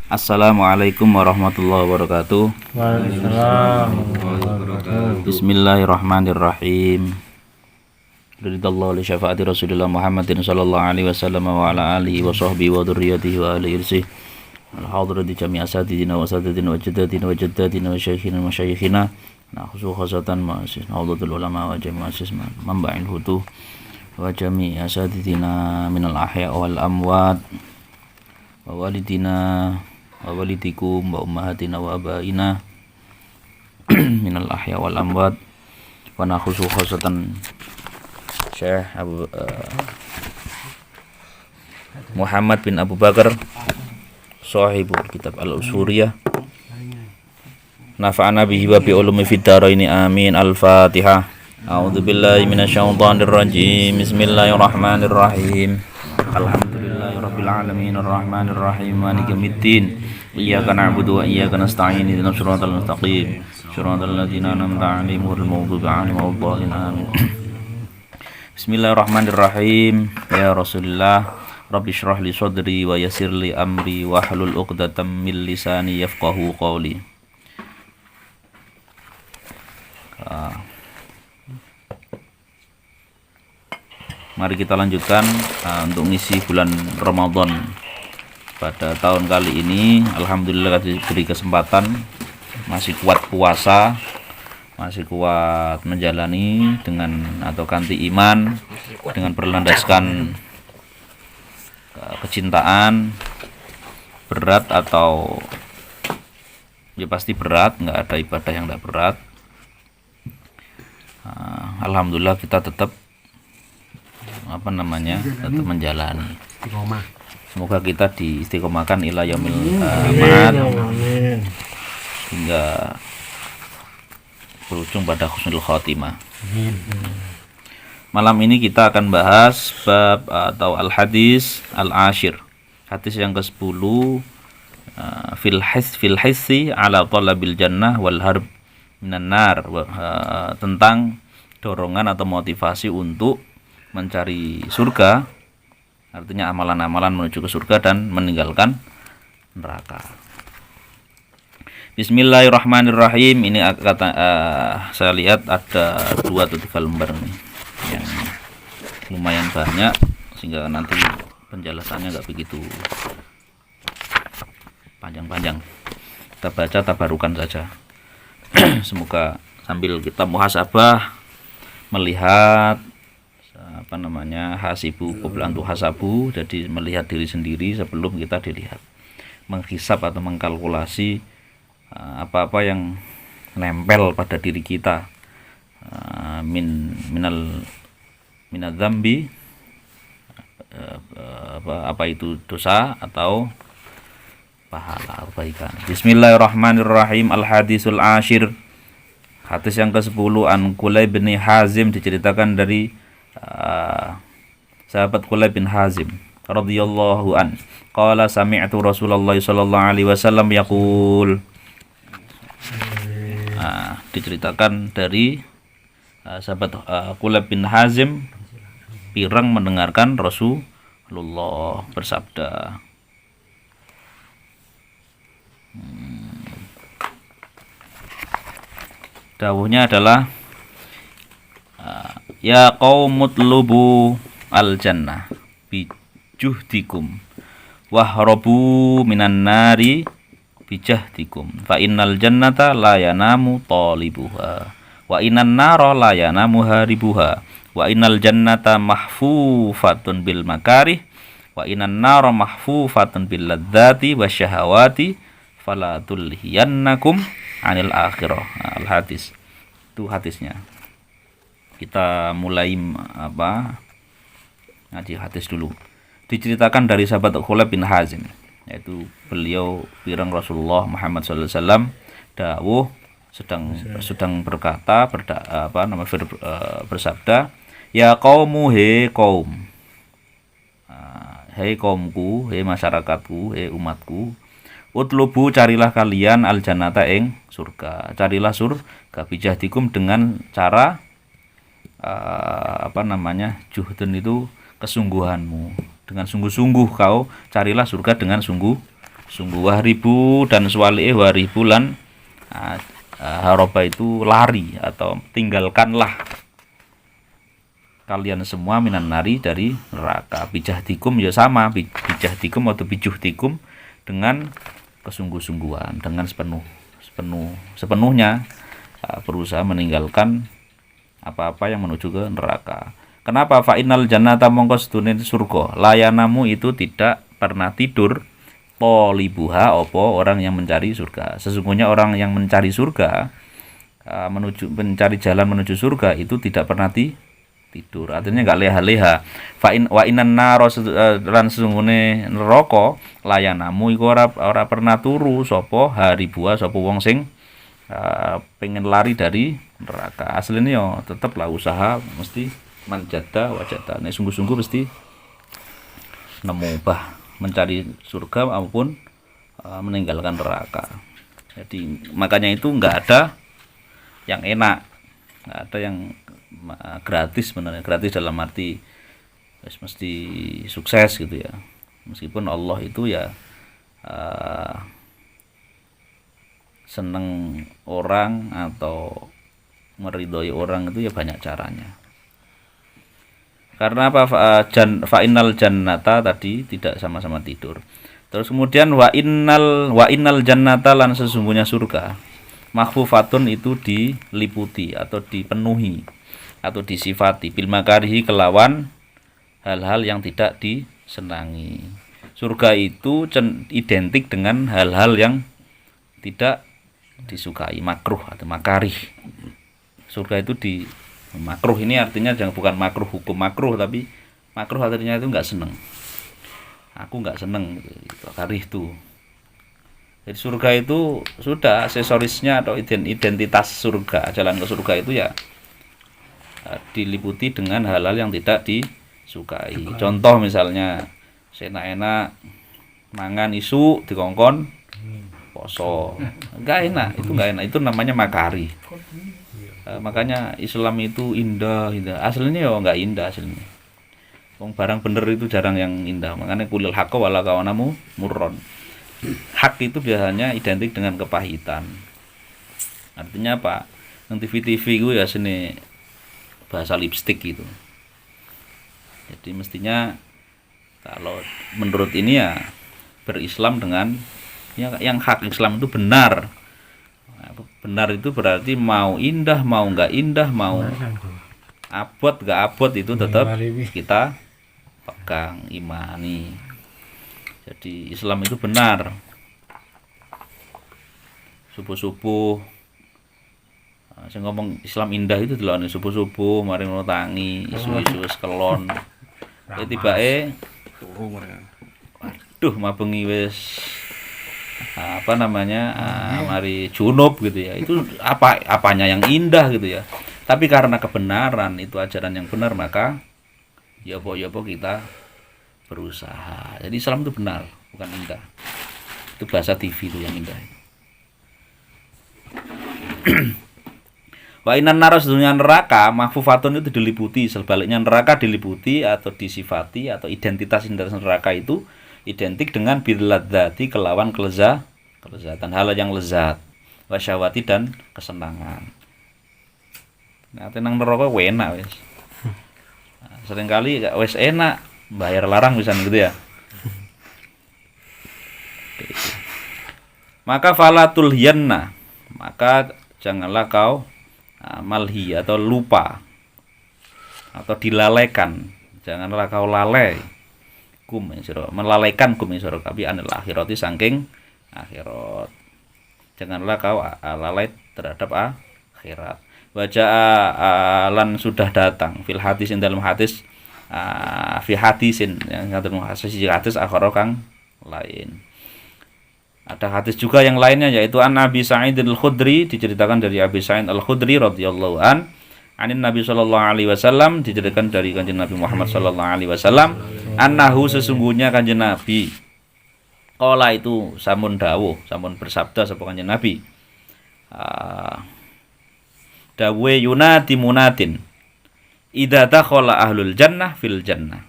Assalamualaikum warahmatullahi wabarakatuh. Waalaikumsalam warahmatullahi wabarakatuh. Bismillahirrahmanirrahim. Ridallahu li syafaati Rasulillah Muhammadin sallallahu alaihi wasallam wa ala alihi wa sahbihi wa dzurriyyatihi wa ahli irsih. Al-hadirati jami' asatidina wa asatidina wa jaddatina wa jaddatina wa syayikhina wa syayikhina. Nakhusu khasatan ma'asis naudhatul ulama wa jami' asis mamba'il hutuh wa jami' asatidina minal ahya wal amwat wa walidina wa walidikum wa ummahatina wa abaina minal ahya wal amwat wa nakhusu khasatan Syekh Muhammad bin Abu Bakar sahibul kitab al-usuriyah nafa'ana bihi wa bi ulumi fid dharaini amin. Al-Fatihah. A'udzu billahi minasyaitonir rajim. Bismillahirrahmanirrahim. Alhamdulillahi rabbil alamin arrahmanir rahim maliki yaumiddin. Iyyaka na'budu wa iyyaka nasta'in ihdinas siratal mustaqim siratal ladzina an'amta 'alaihim ghairil maghdubi 'alaihim waladdallin amin. Bismillahirrahmanirrahim. Ya Rasulullah, Rabbi shrah li sadri wa yassir li amri wa hlul 'uqdatam min lisani yafqahu qawli. Mari kita lanjutkan untuk ngisi bulan Ramadan pada tahun kali ini. Alhamdulillah diberi kesempatan, masih kuat puasa, masih kuat menjalani dengan atau kanti iman dengan berlandaskan kecintaan. Berat atau ya pasti berat, nggak ada ibadah yang nggak berat. Alhamdulillah kita tetap tetap menjalani. Semoga kita diistiqomahkan ila yaumil ma'ad hingga berujung pada husnul khotimah. Malam ini kita akan bahas bab atau al-hadis al-ashir. Hadis yang ke-10 fil hissi ala talabil jannah wal harb minan nar, tentang dorongan atau motivasi untuk mencari surga, artinya amalan-amalan menuju ke surga dan meninggalkan neraka. Bismillahirrahmanirrahim. Ini saya lihat ada 2 atau 3 lembar nih yang lumayan banyak sehingga nanti penjelasannya nggak begitu panjang-panjang. Kita baca tabarukan saja. Semoga sambil kita muhasabah melihat hasibu qabla hasabu, jadi melihat diri sendiri sebelum kita dilihat, menghisab atau mengkalkulasi apa-apa yang nempel pada diri kita, minal dzambi, apa itu dosa atau pahala kebaikan. Bismillahirrahmanirrahim. Al-hadisul ashir. Hadis yang ke-10 an Kulayb bin Hazim, diceritakan dari sahabat Kulayb bin Hazim radhiyallahu an. Qala sami'tu Rasulullah sallallahu alaihi wasallam yaqul. Diceritakan dari sahabat Kulayb bin Hazim pirang mendengarkan Rasulullah bersabda. Dawuhnya adalah ya qaumutlubu al-jannah bijuhdikum wahrabu minan nari bijahdikum fa innal jannata la yanamu talibuha wa innan nara la yanamu haribuha wa innal jannata mahfufatun bil makarih wa innan nara mahfufatun bil ladzati wasyahawati fala tulhiyannakum anil akhirah. Al-hadis. Itu hadisnya. Kita mulai ngaji hadis dulu. Diceritakan dari sahabat Kulayb bin Hazim, yaitu beliau pirang Rasulullah Muhammad sallallahu alaihi wasallam dawuh sedang berkata bersabda, ya qaumu, he kaum, hei kaumku, hei masyarakatku, hei umatku, utlubu, carilah kalian al-jannata ing surga, carilah surga bijahdikum dengan cara juhdun itu kesungguhanmu, dengan sungguh-sungguh kau carilah surga dengan sungguh sungguh wahribu dan swali'e wahribu lan haroba itu lari atau tinggalkanlah kalian semua minan nari dari neraka. Bijahdikum ya sama, bijahdikum atau bijuhdikum dengan kesungguh-sungguhan, dengan sepenuhnya berusaha meninggalkan apa-apa yang menuju ke neraka. Kenapa? Fa innal jannata mongko sedune surga layanamu itu tidak pernah tidur polibuha opo orang yang mencari surga. Sesungguhnya orang yang mencari surga mencari jalan menuju surga itu tidak pernah tidur. Artinya enggak leha-leha. Wa innan naro lan sesungguhnya neraka layanamu iku ora pernah turu sapa haribuha sapa wong sing pengen lari dari neraka. Aslinya yo teteplah usaha mesti manjada wajada. Nek sungguh-sungguh mesti nemu mencari surga maupun meninggalkan neraka. Jadi makanya itu enggak ada yang enak, enggak ada yang gratis sebenarnya. Gratis dalam arti mesti sukses gitu ya. Meskipun Allah itu ya seneng orang atau meridhoi orang itu ya banyak caranya. Karena apa? Fa'innal jannata tadi tidak sama-sama tidur. Terus kemudian wa innal jannata lan sesungguhnya surga makhfufatun itu diliputi atau dipenuhi atau disifati bil makarihi kelawan hal-hal yang tidak disenangi. Surga itu identik dengan hal-hal yang tidak disukai, makruh atau makarih. Surga itu makruh ini artinya jangan bukan makruh hukum makruh, tapi makruh artinya itu enggak seneng. Aku enggak seneng gitu. Karih itu. Jadi surga itu sudah aksesorisnya atau identitas surga, jalan ke surga itu ya diliputi dengan hal-hal yang tidak disukai. Contoh misalnya enak-enak mangan isu dikongkon poso. Enggak enak, itu namanya makari. Makanya Islam itu indah. Aslinya ya enggak indah aslinya. Wong barang bener itu jarang yang indah. Makanya kulil haqqo wala kawanamu murron. Hak itu biasanya identik dengan kepahitan. Artinya apa? Nang TV-TV itu ya sini bahasa lipstick gitu. Jadi mestinya kalau menurut ini ya berislam dengan yang hak Islam itu benar. Benar itu berarti mau indah, mau enggak indah, mau abot enggak abot itu tetap kita pegang, imani. Jadi Islam itu benar. Subuh-subuh saya ngomong Islam indah itu delokne subuh-subuh mari ngono tangi, isu-isu wis kelon. Tibake waduh mabengi wis mari junub gitu ya. Itu apanya yang indah gitu ya. Tapi karena kebenaran itu ajaran yang benar, maka ya apa kita berusaha. Jadi Islam itu benar, bukan indah. Itu bahasa TV itu yang indah. Wa innan nar dunia neraka mahfufatun itu diliputi, sebaliknya neraka diliputi atau disifati atau identitas neraka itu identik dengan biladzati kelawan kelezatan, hal yang lezat, wasyawati dan kesenangan. Nah, tenang neraka enak wis. Seringkali wis enak, bayar larang bisa gitu ya. Maka falatul hiyanna, maka janganlah kau malhi atau lupa atau dilalaikan, janganlah kau lalai melalaikan sira kabi anil akhirati saking akhirat. Janganlah kau lalai terhadap akhirat. Wajah lan sudah datang fil hadisin dalam hadis fi hadisin yang dalam hadis akhara kang lain. Ada hadis juga yang lainnya yaitu an Abi Sa'id al-Khudri, diceritakan dari Abi Sa'id al-Khudri radhiyallahu anin Nabi sallallahu alaihi wasallam, diceritakan dari Kanjeng Nabi Muhammad sallallahu alaihi wasallam, annahu sesungguhnya Kanjeng Nabi qala itu samun dawuh, samun bersabda sapa Kanjeng Nabi. Dawe yunati munatin idza dakhala ahlul jannah fil jannah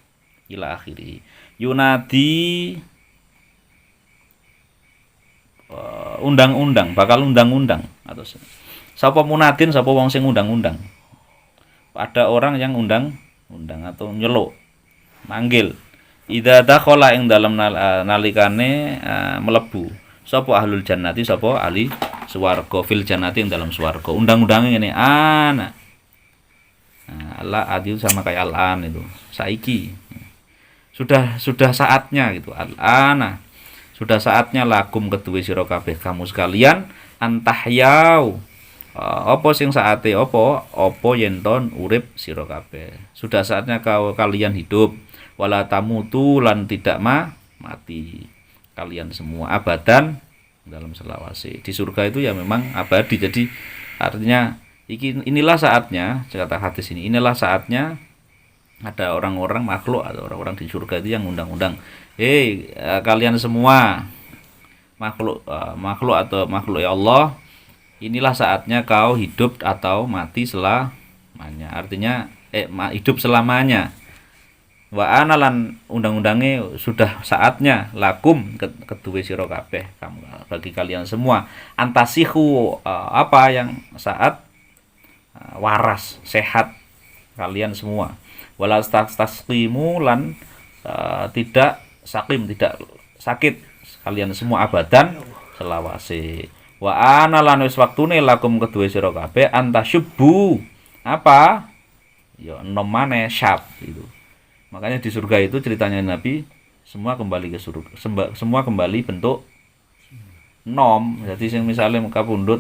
ila akhirih. Yunati undang-undang, bakal undang-undang atau sapa munadin, sapa wong sing undang-undang. Ada orang yang undang-undang atau nyeluk, manggil. Idza dakhala ing dalam nalikane mlebu sapa ahlul jannati, sapa ahli swarga, fil jannati ing dalam swarga. Undang-undange ngene, ana. Allah adil sama kayak al-an itu. Saiki. Sudah saatnya gitu. Al-ana. Sudah saatnya lakum kedue sira kabeh kamu sekalian antahyau. Apa sing saate apa yen ton urip sira kabeh. Sudah saatnya kalian hidup. Wala tamutu lan tidak mati. Kalian semua abadan dalam selawase. Di surga itu ya memang abadi. Jadi artinya inilah saatnya, kata hadis inilah saatnya ada orang-orang makhluk atau orang-orang di surga itu yang undang-undang. Kalian semua makhluk atau makhluk ya Allah, inilah saatnya kau hidup atau mati selamanya. Artinya hidup selamanya. Wa analan undang-undange sudah saatnya lakum kedue sira kabeh kamu bagi kalian semua antasihu apa yang saat waras sehat kalian semua wala tasqimu lan tidak sakim tidak sakit kalian semua abadan selawase wa ana lan wis waktune lakum kedue sira kabeh antasyubbu apa ya enom maneh syab itu. Makanya di surga itu ceritanya Nabi semua kembali ke surga, semua kembali bentuk nom. Jadi sing misalnya kapundhut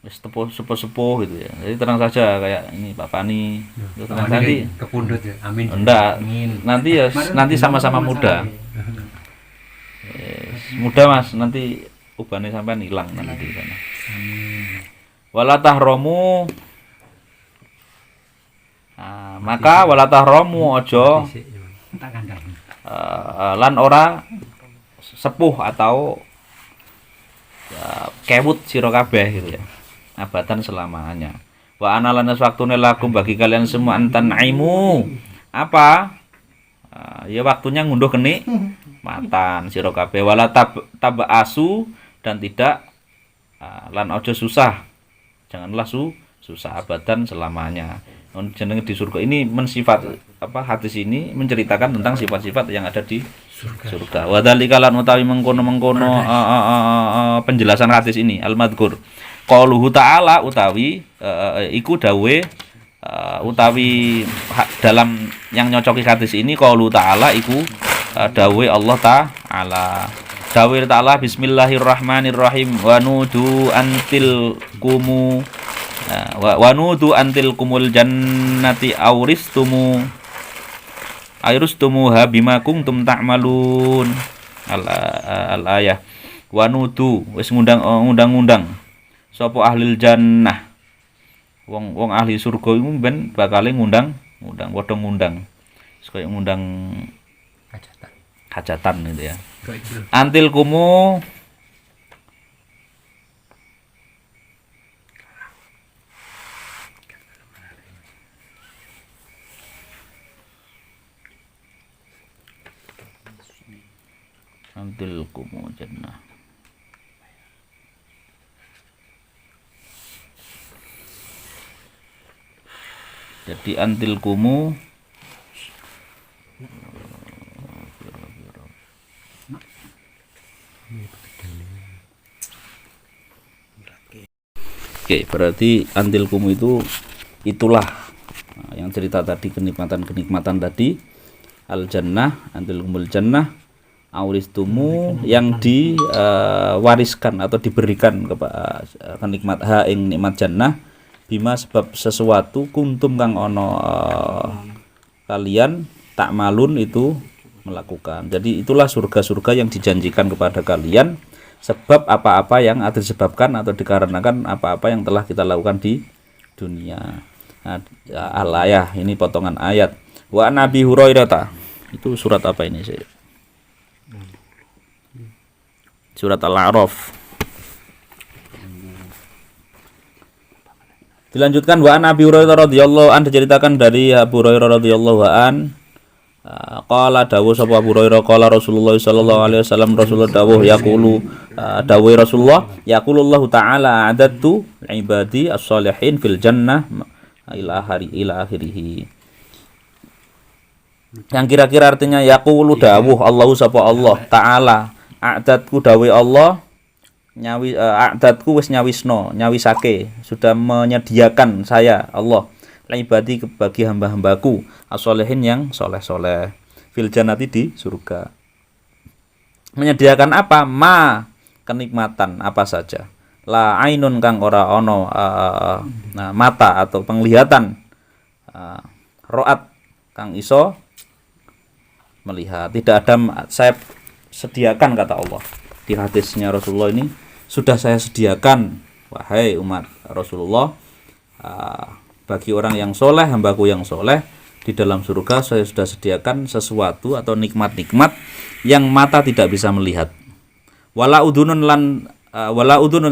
wis sepuh-sepuh gitu ya. Jadi tenang saja kayak ini Pak Pani. Terus nanti kepundhut ya. Amin. Enggak. Nanti ya nanti sama-sama muda. Muda Mas, nanti ubane sampean hilang nanti di sana. Wala tahromu maka wala tahromu aja lan ora sepuh atau kewut sira kabeh gitu ya. Abadan selamanya. Wa ana lan waktune lakum bagi kalian semua antanaimu. Apa? Ya waktunya ngunduh kenikmatan sira kabeh wala tabasu dan tidak lan aja susah. Janganlah susah abadan selamanya. Jenenge di surga ini mensifat hadis ini menceritakan tentang sifat-sifat yang ada di surga. Wa dzalika lan utawi mengkono-mengkono penjelasan hadis ini al-madhkur. Qauluhu ta'ala utawi iku dawe utawi dalam yang nyocoki hadis ini qaulu ta'ala iku dawe Allah ta'ala. Dawe ta'ala bismillahirrahmanirrahim wa nudu antil kumu wa nudu antil kumul jannati auristumu bima kuntum ta'malun al ayah wa nudu wis ngundang sapa ahlil jannah wong ahli surga iku ben bakale ngundang padha ngundang kaya ngundang hajatan gitu ya. Antil kumu jannah. Jadi antil kumu Oke, berarti antil kumu itulah yang cerita tadi kenikmatan tadi al jannah antil kumul jannah auristumu yang diwariskan atau diberikan kepada nikmat jannah bima sebab sesuatu kuntum kang ono kalian tak malun itu melakukan. Jadi itulah surga-surga yang dijanjikan kepada kalian sebab apa-apa yang ada disebabkan atau dikarenakan apa-apa yang telah kita lakukan di dunia. Al-ayah ini potongan ayat. Wa Nabi Hurairah itu surat apa ini sih? Surat Al-A'raf. Dilanjutkan wa Nabi Hurairah radhiyallahu an diceritakan dari Abu Hurairah radhiyallahu an qala dawuh sapa Abu Hurairah qala Rasulullah sallallahu alaihi wasallam Rasulullah dawuh yaqulu dawuh Rasulullah, yaqulullahu ta'ala a'adtu ibadi as-shalihin fil jannah ila akhirih. Yang kira-kira artinya yaqulu dawuh Allahu sapa Allah taala, a'datku dawuh Allah, a'datku wis nyawisake, sudah menyediakan saya Allah ibadi bagi hamba-hambaku as-sholihin yang soleh-soleh fil jannati di surga. Menyediakan apa? Kenikmatan apa saja. La ainun kang ora ono mata atau penglihatan, ro'at kang iso melihat. Tidak ada, saya sediakan kata Allah di hadisnya Rasulullah ini, sudah saya sediakan wahai umat Rasulullah, bagi orang yang soleh, hambaku yang soleh, di dalam surga saya sudah sediakan sesuatu atau nikmat-nikmat yang mata tidak bisa melihat. Wala udhunun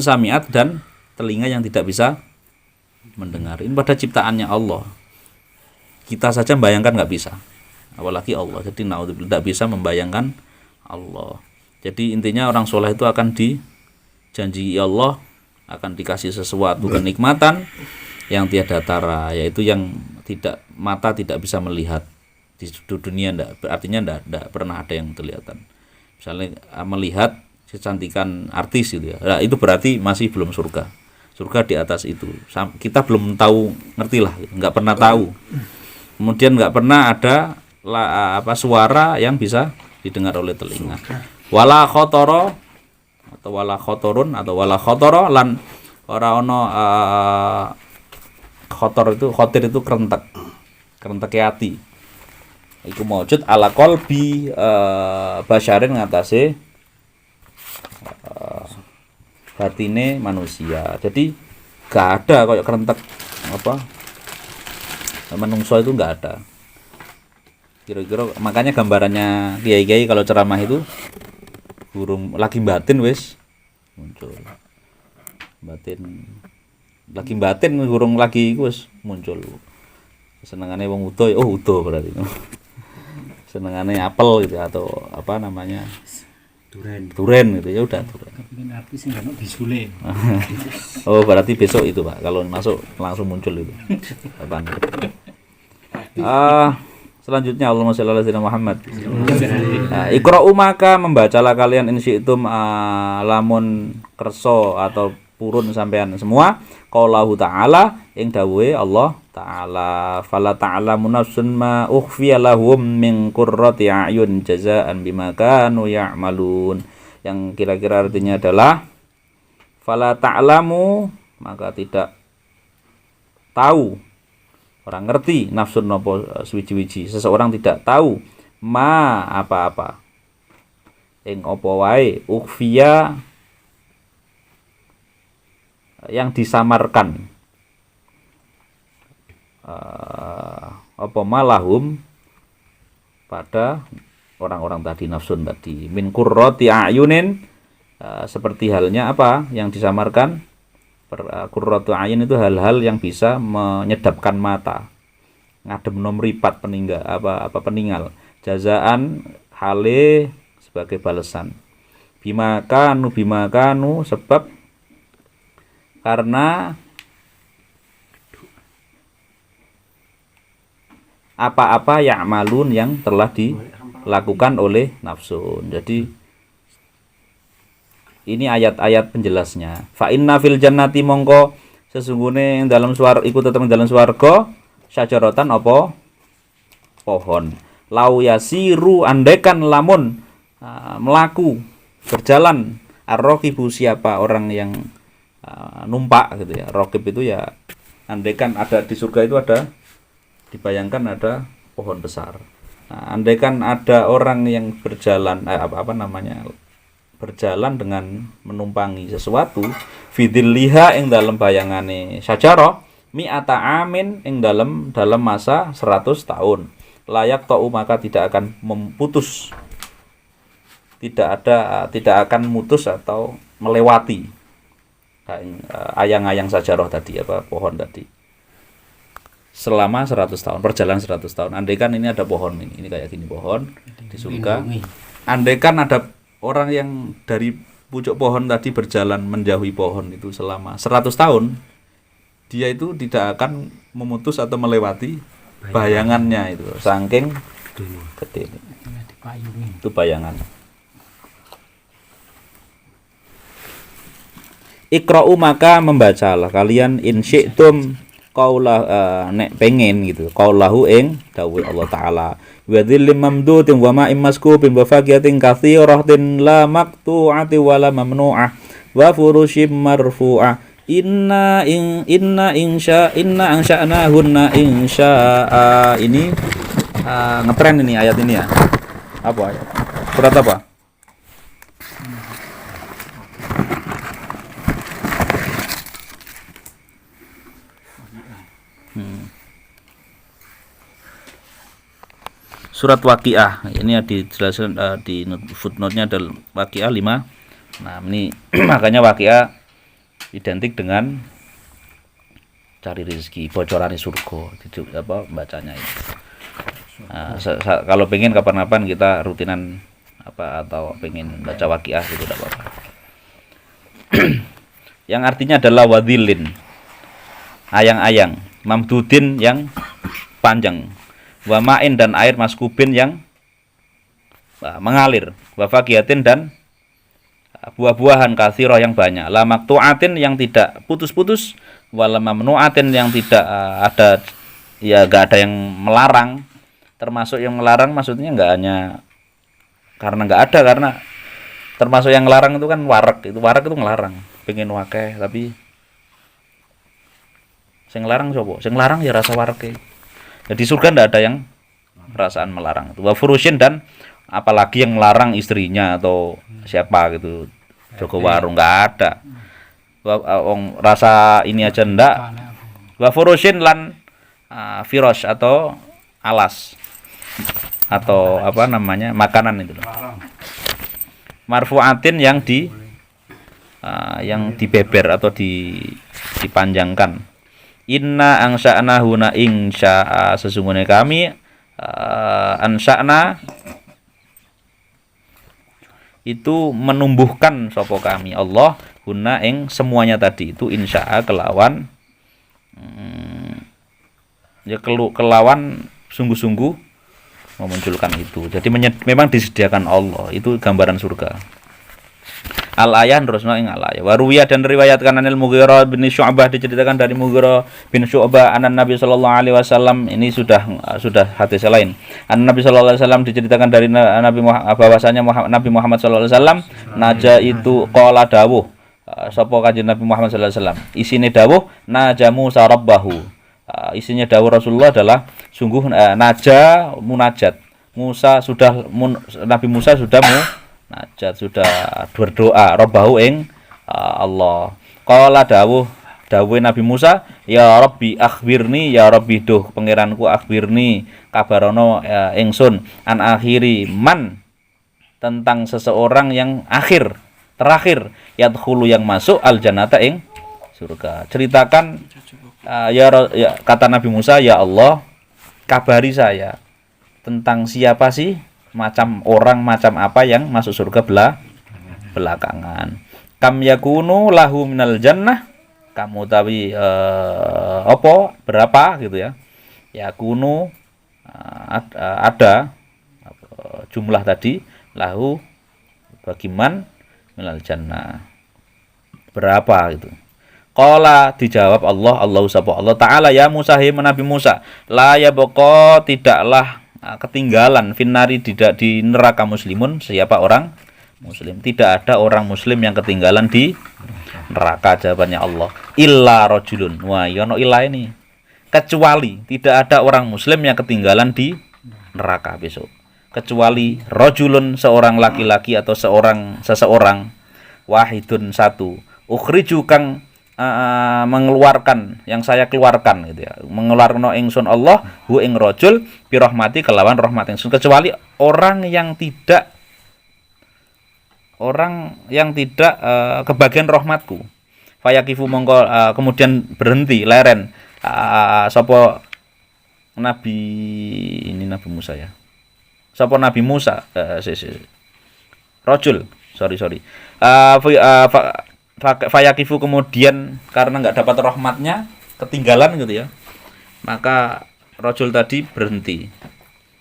sami'at, dan telinga yang tidak bisa mendengar. Ini pada ciptaannya Allah. Kita saja membayangkan nggak bisa, apalagi Allah. Jadi naudzubillah, tidak bisa membayangkan Allah. Jadi intinya orang soleh itu akan dijanji Allah, akan dikasih sesuatu kenikmatan yang tiada tara, yaitu yang mata tidak bisa melihat di dunia. Artinya tidak pernah ada yang kelihatan. Misalnya melihat kecantikan artis gitu ya, nah, itu berarti masih belum surga. Surga di atas itu kita belum tahu, ngerti lah, nggak pernah tahu. Kemudian nggak pernah ada suara yang bisa didengar oleh telinga. Wala khotoro atau wala khotorun atau wala khotoro lan ora ono khotir itu kerentek hati. Iku maujud ala qalbi basyarin ngatasi batine manusia. Jadi gak ada kayak kerentek menungso itu nggak ada. Kira-kira makanya gambarannya kiai-kiai kalau ceramah itu burung lagi batin wis muncul. Lagi batin burung lagi wis muncul. Senengane wong udo, udo berarti. Senengane apel gitu atau apa namanya? Duren gitu ya, udah duren. Kepengin artis sing ono bisule. Oh, berarti besok itu, Pak. Kalau masuk langsung muncul itu. Apaan? Selanjutnya Allahumma shalli ala sayyidina Muhammad. Iqra'u maka membacalah kalian in syi'tum lamun kerso atau purun sampean semua qaulahu ta'ala ing dawuhe Allah ta'ala fala ta'lamu nafsun ma ukhfiya lahum min qurrati a'yun jazaa'an bima kanu ya'malun, yang kira-kira artinya adalah fala ta'lamu maka tidak tahu, orang ngerti, nafsun nopo suwiji-wiji, seseorang tidak tahu ma apa-apa ing apa wae ukhfiya yang disamarkan apa malahum pada orang-orang tadi, nafsun tadi, min qurrati a'yunin, seperti halnya apa yang disamarkan. Qurratu a'yun itu hal-hal yang bisa menyedapkan mata, ngadem nomripat peninggal, jazaan hale sebagai balasan, bima kanu sebab karena apa-apa ya'malun yang telah dilakukan oleh nafsun. Jadi ini ayat-ayat penjelasnya. Fa inna fil jannati mongko sesungguhnya yang dalam swarga iku tetep dalam swarga syajaratan apa pohon. Lau yasiru andekan lamun melaku berjalan ar-raqibu siapa orang yang numpak gitu ya. Raqib itu ya andaikan ada di surga itu ada, dibayangkan ada pohon besar. Nah, andaikan ada orang yang berjalan berjalan dengan menumpangi sesuatu fidil liha ing dalam bayangane sajarah mi'ata amin ing dalam masa 100 tahun layak ta'u maka tidak akan memutus, tidak akan mutus atau melewati ayang-ayang sajarah tadi, pohon tadi selama 100 tahun, perjalanan 100 tahun. Andaikan ini ada pohon ini kayak gini pohon di surga, andaikan ada orang yang dari pucuk pohon tadi berjalan menjauhi pohon itu selama 100 tahun, dia itu tidak akan memutus atau melewati bayangannya itu, saking gede. Itu bayangan. Iqra'u maka membacalah kalian in syi'tum qaulah nek pengen gitu qaulahu ing dawuh Allah taala wa dzillim mamdudin wa ma'im maskubin wa faqiyatin katsiratin la maqtu'ati wa la mamnu'ah wa furushim marfu'ah inna ansha'nahunna insya'a. Ini ngetren ini ayat ini ya. Apa ayat? Surat apa? Surat Waqiah. Ini dijelaskan di footnote-nya ada Waqiah 5. Nah, ini makanya Waqiah identik dengan cari rezeki, bocoran surga. Itu apa bacanya itu. Nah, kalau pengen kapan-kapan kita rutinan apa atau pengen baca Waqiah itu tidak apa-apa. Yang artinya adalah wadhilin. Ayang-ayang, mamdudin yang panjang. Wa ma'in dan air maskubin yang mengalir, wa faqiyatin dan buah-buahan katsira yang banyak, la maqtu'atin yang tidak putus-putus, wala mamnu'atin yang tidak ada ya enggak ada yang melarang. Termasuk yang melarang maksudnya enggak hanya karena enggak ada, karena termasuk yang melarang itu kan warak itu ngelarang, pengen wakeh tapi sing larang sapa? Sing larang ya rasa wareke. Jadi surga tidak ada yang perasaan melarang. Wa furushin dan apalagi yang melarang istrinya atau siapa gitu. Joko warung nggak ada. Rasa ini aja ndak. Wa furushin lan firosh atau alas atau apa namanya makanan itu. Marfu'atin yang dibeber atau dipanjangkan. Inna ansha'nahuna insya'a, sesungguhnya kami ansha'na itu menumbuhkan sapa kami Allah guna ing semuanya tadi itu insya'a kelawan kelawan sungguh-sungguh memunculkan itu. Jadi memang disediakan Allah, itu gambaran surga. Al-ayah terusna ing al-ayah. Waruya dan riwayatkan anil Mughirah bin Syu'bah, diceritakan dari Mughirah bin Syu'bah anan Nabi sallallahu alaihi wasallam. Ini sudah hadis lain. An Nabi sallallahu alaihi wasallam diceritakan dari Nabi bahwasanya Nabi Muhammad sallallahu alaihi wasallam naja itu qala dawuh sapa kanjeng Nabi Muhammad sallallahu alaihi wasallam. Isine dawuh naja Musa rabbahu. Isinya dawuh Rasulullah adalah sungguh naja munajat. Nabi Musa sudah najat, sudah berdoa rabbahu ing Allah. Qala dawuh Nabi Musa, ya Rabbi akhbirni, ya Rabbi duh pangeranku akhbirni kabarono ingsun an akhiri man tentang seseorang yang terakhir yadkhulu yang masuk al jannata ing surga. Ceritakan kata Nabi Musa, ya Allah kabari saya tentang siapa sih macam apa yang masuk surga belakangan. Kam yakunu lahu minal jannah, kamu tawi berapa gitu ya. Yakunu ada jumlah tadi lahu bagiman minal jannah berapa gitu. Qala dijawab Allah sapa Allah taala ya Musa hi Nabi Musa la yabqa tidaklah ketinggalan finnari tidak di neraka muslimun siapa orang muslim, tidak ada orang muslim yang ketinggalan di neraka, jawabannya Allah. Illa rajulun, wah yono illa ini kecuali tidak ada orang muslim yang ketinggalan di neraka besok, kecuali rajulun seorang laki-laki atau seseorang wahidun satu ukhriju kang mengeluarkan yang saya keluarkan gitu ya, mengeluarkan ingsun Allah hu ing rajul bi rahmati kelawan rahmat ingsun, kecuali orang yang tidak kebagian rahmatku. Fayakifu mongko kemudian berhenti leren sapa Nabi Musa ya. Sapa Nabi Musa rajul sorry. Fayakifu kemudian karena nggak dapat rahmatnya ketinggalan gitu ya, maka rajul tadi berhenti,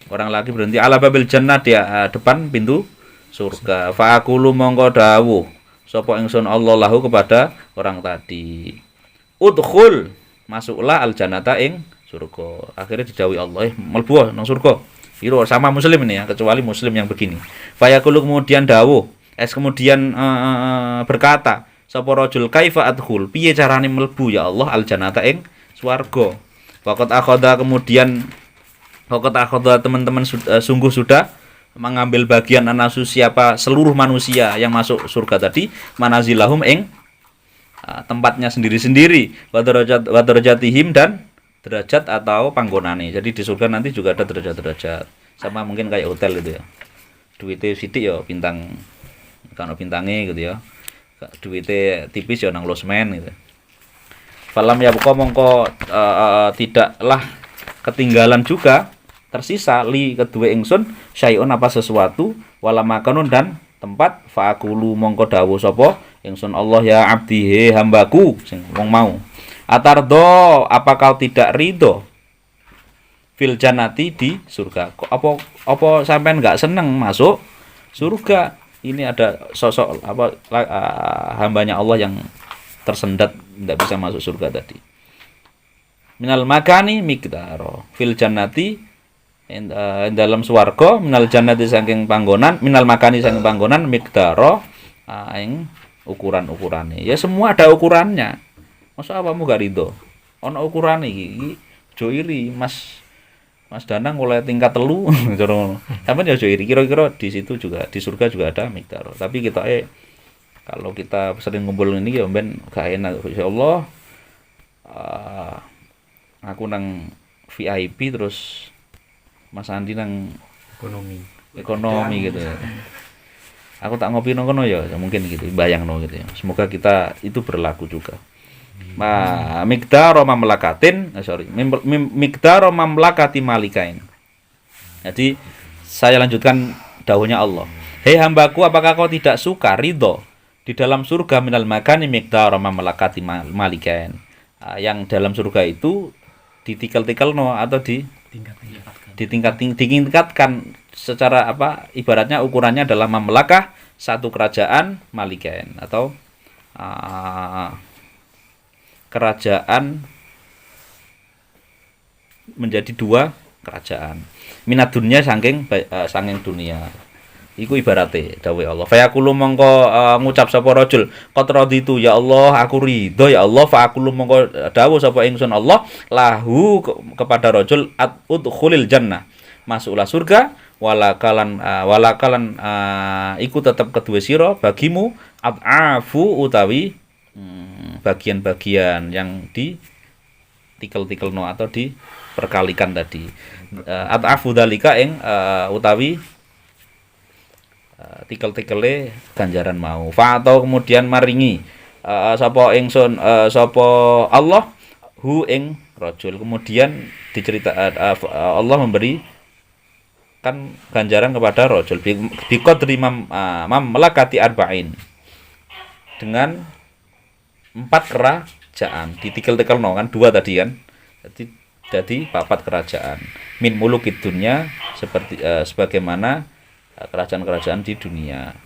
orang lagi berhenti ala babil jannah di depan pintu surga. Fa'akulu mongko dawuh sapa ingsun Allah lahu kepada orang tadi, udkhul masuklah al jannata ing surga. Akhirnya didhawuhi Allah mlebu nang surga. Iro sama muslim ini ya, kecuali muslim yang begini. Fayaqulu kemudian dawuh kemudian berkata sapa rajul kaifa adkhul, piye carane mlebu ya Allah al jannata ing swarga. Faqat akhadha kemudian teman-teman sungguh sudah mengambil bagian anasu siapa seluruh manusia yang masuk surga tadi manazilahum ing tempatnya sendiri-sendiri wa darajatihim dan derajat atau panggonane. Jadi di surga nanti juga ada derajat-derajat. Sama mungkin kayak hotel gitu ya. Duitnya sithik ya bintang kan bintange gitu ya. Duitnya tipis ya nang losmen gitu. Falam ya mongko tidaklah ketinggalan juga tersisa li kedua ingsun syai'un apa sesuatu wala makanun dan tempat faakulu mongko dawuh sapa ingsun Allah ya abdi he hambaku sing wong mau atardo apa kau tidak ridho fil jannati di surga. Kok apa sampean enggak seneng masuk surga? Ini ada sosok hambanya Allah yang tersendat tidak bisa masuk surga tadi. Minal makani miqdaro fil jannati dalam swarga minal jannati saking panggonan minal makani saking panggonan miqdaro ing ukuran-ukurane. Ya semua ada ukurannya. Masa apamu gak ridho? Ana ukurane iki. Aja iri, Mas Danang oleh tingkat 3 cara ngono. Sampeyan ya aja iri. Kira-kira di situ juga di surga juga ada miqdaro. Tapi kita kalau kita sering ngumpul ini ya ben gak enak. Insyaallah aku nang VIP terus Mas Andi nang ekonomi gitu ya. Aku tak ngopi nang kono ya mungkin gitu, bayangno gitu ya. Semoga kita itu berlaku juga. Miqdaro mamlakatin, miqdaro mamlakati malikain. Jadi saya lanjutkan dawuhnya Allah. Hei hambaku, apakah kau tidak suka ridho di dalam surga minal makani miqdaro mamlakati malikain. Yang dalam surga itu ditingkatkan atau ditingkatkan secara ibaratnya ukurannya adalah mamlakah satu kerajaan malikain atau kerajaan menjadi 2 kerajaan minat dunia saking dunia iku ibarate dawuh Allah fayaqulu mongko ngucap sapa rajul qad raditu ya Allah aku ridho ya Allah faqulu mongko dawuh sapa ingsun Allah lahu kepada rajul udkhulil jannah masuklah surga walakalan iku tetap kedua sira bagimu afu utawi bagian-bagian yang tikel-tikelno atau diperkalikan tadi afu dalika ing utawi tikel-tikele ganjaran mau fa atau kemudian maringi sapa ingsun sapa Allah hu ing rajul kemudian dicerita Allah memberi kan ganjaran kepada rajul bi qadri mamlakati arba'in dengan 4 kerajaan ditikel-tikelno kan 2 tadi kan jadi 4 kerajaan min mulukid dunya seperti sebagaimana kerajaan-kerajaan di dunia.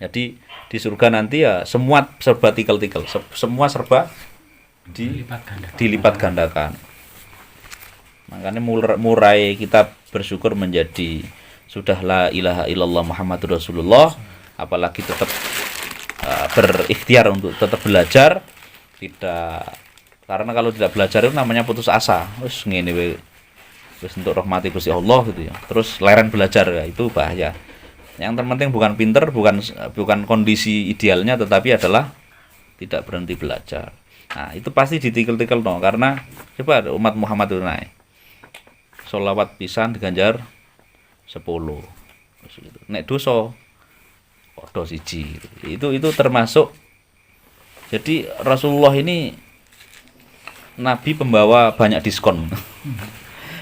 Jadi di surga nanti ya semua serba tikel-tikel, semua serba dilipat gandakan. Makanya murai kita bersyukur menjadi sudah la ilaha illallah Muhammadur Rasulullah, apalagi tetap berikhtiar untuk tetap belajar, karena kalau tidak belajar itu namanya putus asa. Wis ngene wae. Wis untuk rahmati Gusti Allah gitu ya. Terus leren belajar ya, itu bahaya. Yang terpenting bukan pinter, bukan kondisi idealnya, tetapi adalah tidak berhenti belajar. Nah, itu pasti ditikel-tikel no, karena coba umat Muhammad itu naik. Sholawat pisan diganjar 10. Gitu. Nek dosa padha siji. Itu termasuk. Jadi Rasulullah ini Nabi pembawa banyak diskon.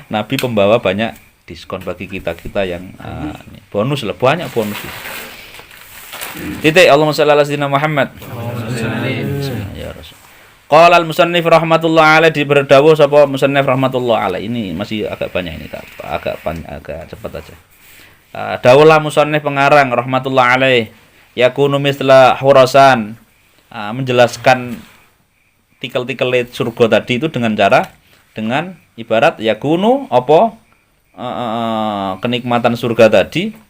Nabi pembawa banyak diskon bagi kita yang bonus lah, banyak bonus. Titik. Allahumma shalli ala sayyidina Muhammad. Ya Rasul. Qala al-musannif rahmatullah alaih, berdawuh sapa musannif rahmatullah alaih. Ini masih agak banyak ini, agak cepat aja. Dawuhlah musannif pengarang rahmatullah alaih, yakunu misla hurasan, menjelaskan tikel-tikel surga tadi itu dengan ibarat yakunu apa kenikmatan surga tadi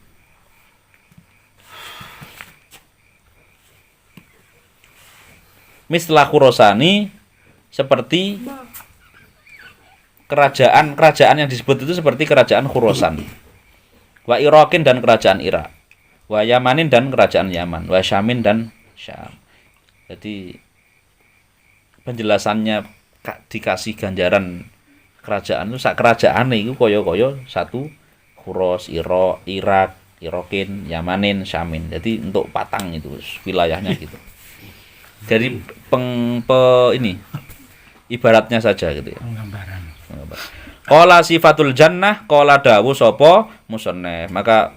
misla khurasani, seperti kerajaan yang disebut itu seperti kerajaan Khurasan, wa Irakin dan kerajaan Irak, wa Yamanin dan kerajaan Yaman, wa Syamin dan Syam. Jadi penjelasannya dikasih ganjaran kerajaan itu, sak kerajaan itu koyo-koyo satu Khuros, Irak, Irakin, Yamanin, Syamin. Jadi untuk patang itu wilayahnya gitu. Jadi ini ibaratnya saja gitu ya. Penggambaran. Qala sifatul jannah, qala dawu sapa musannif. Maka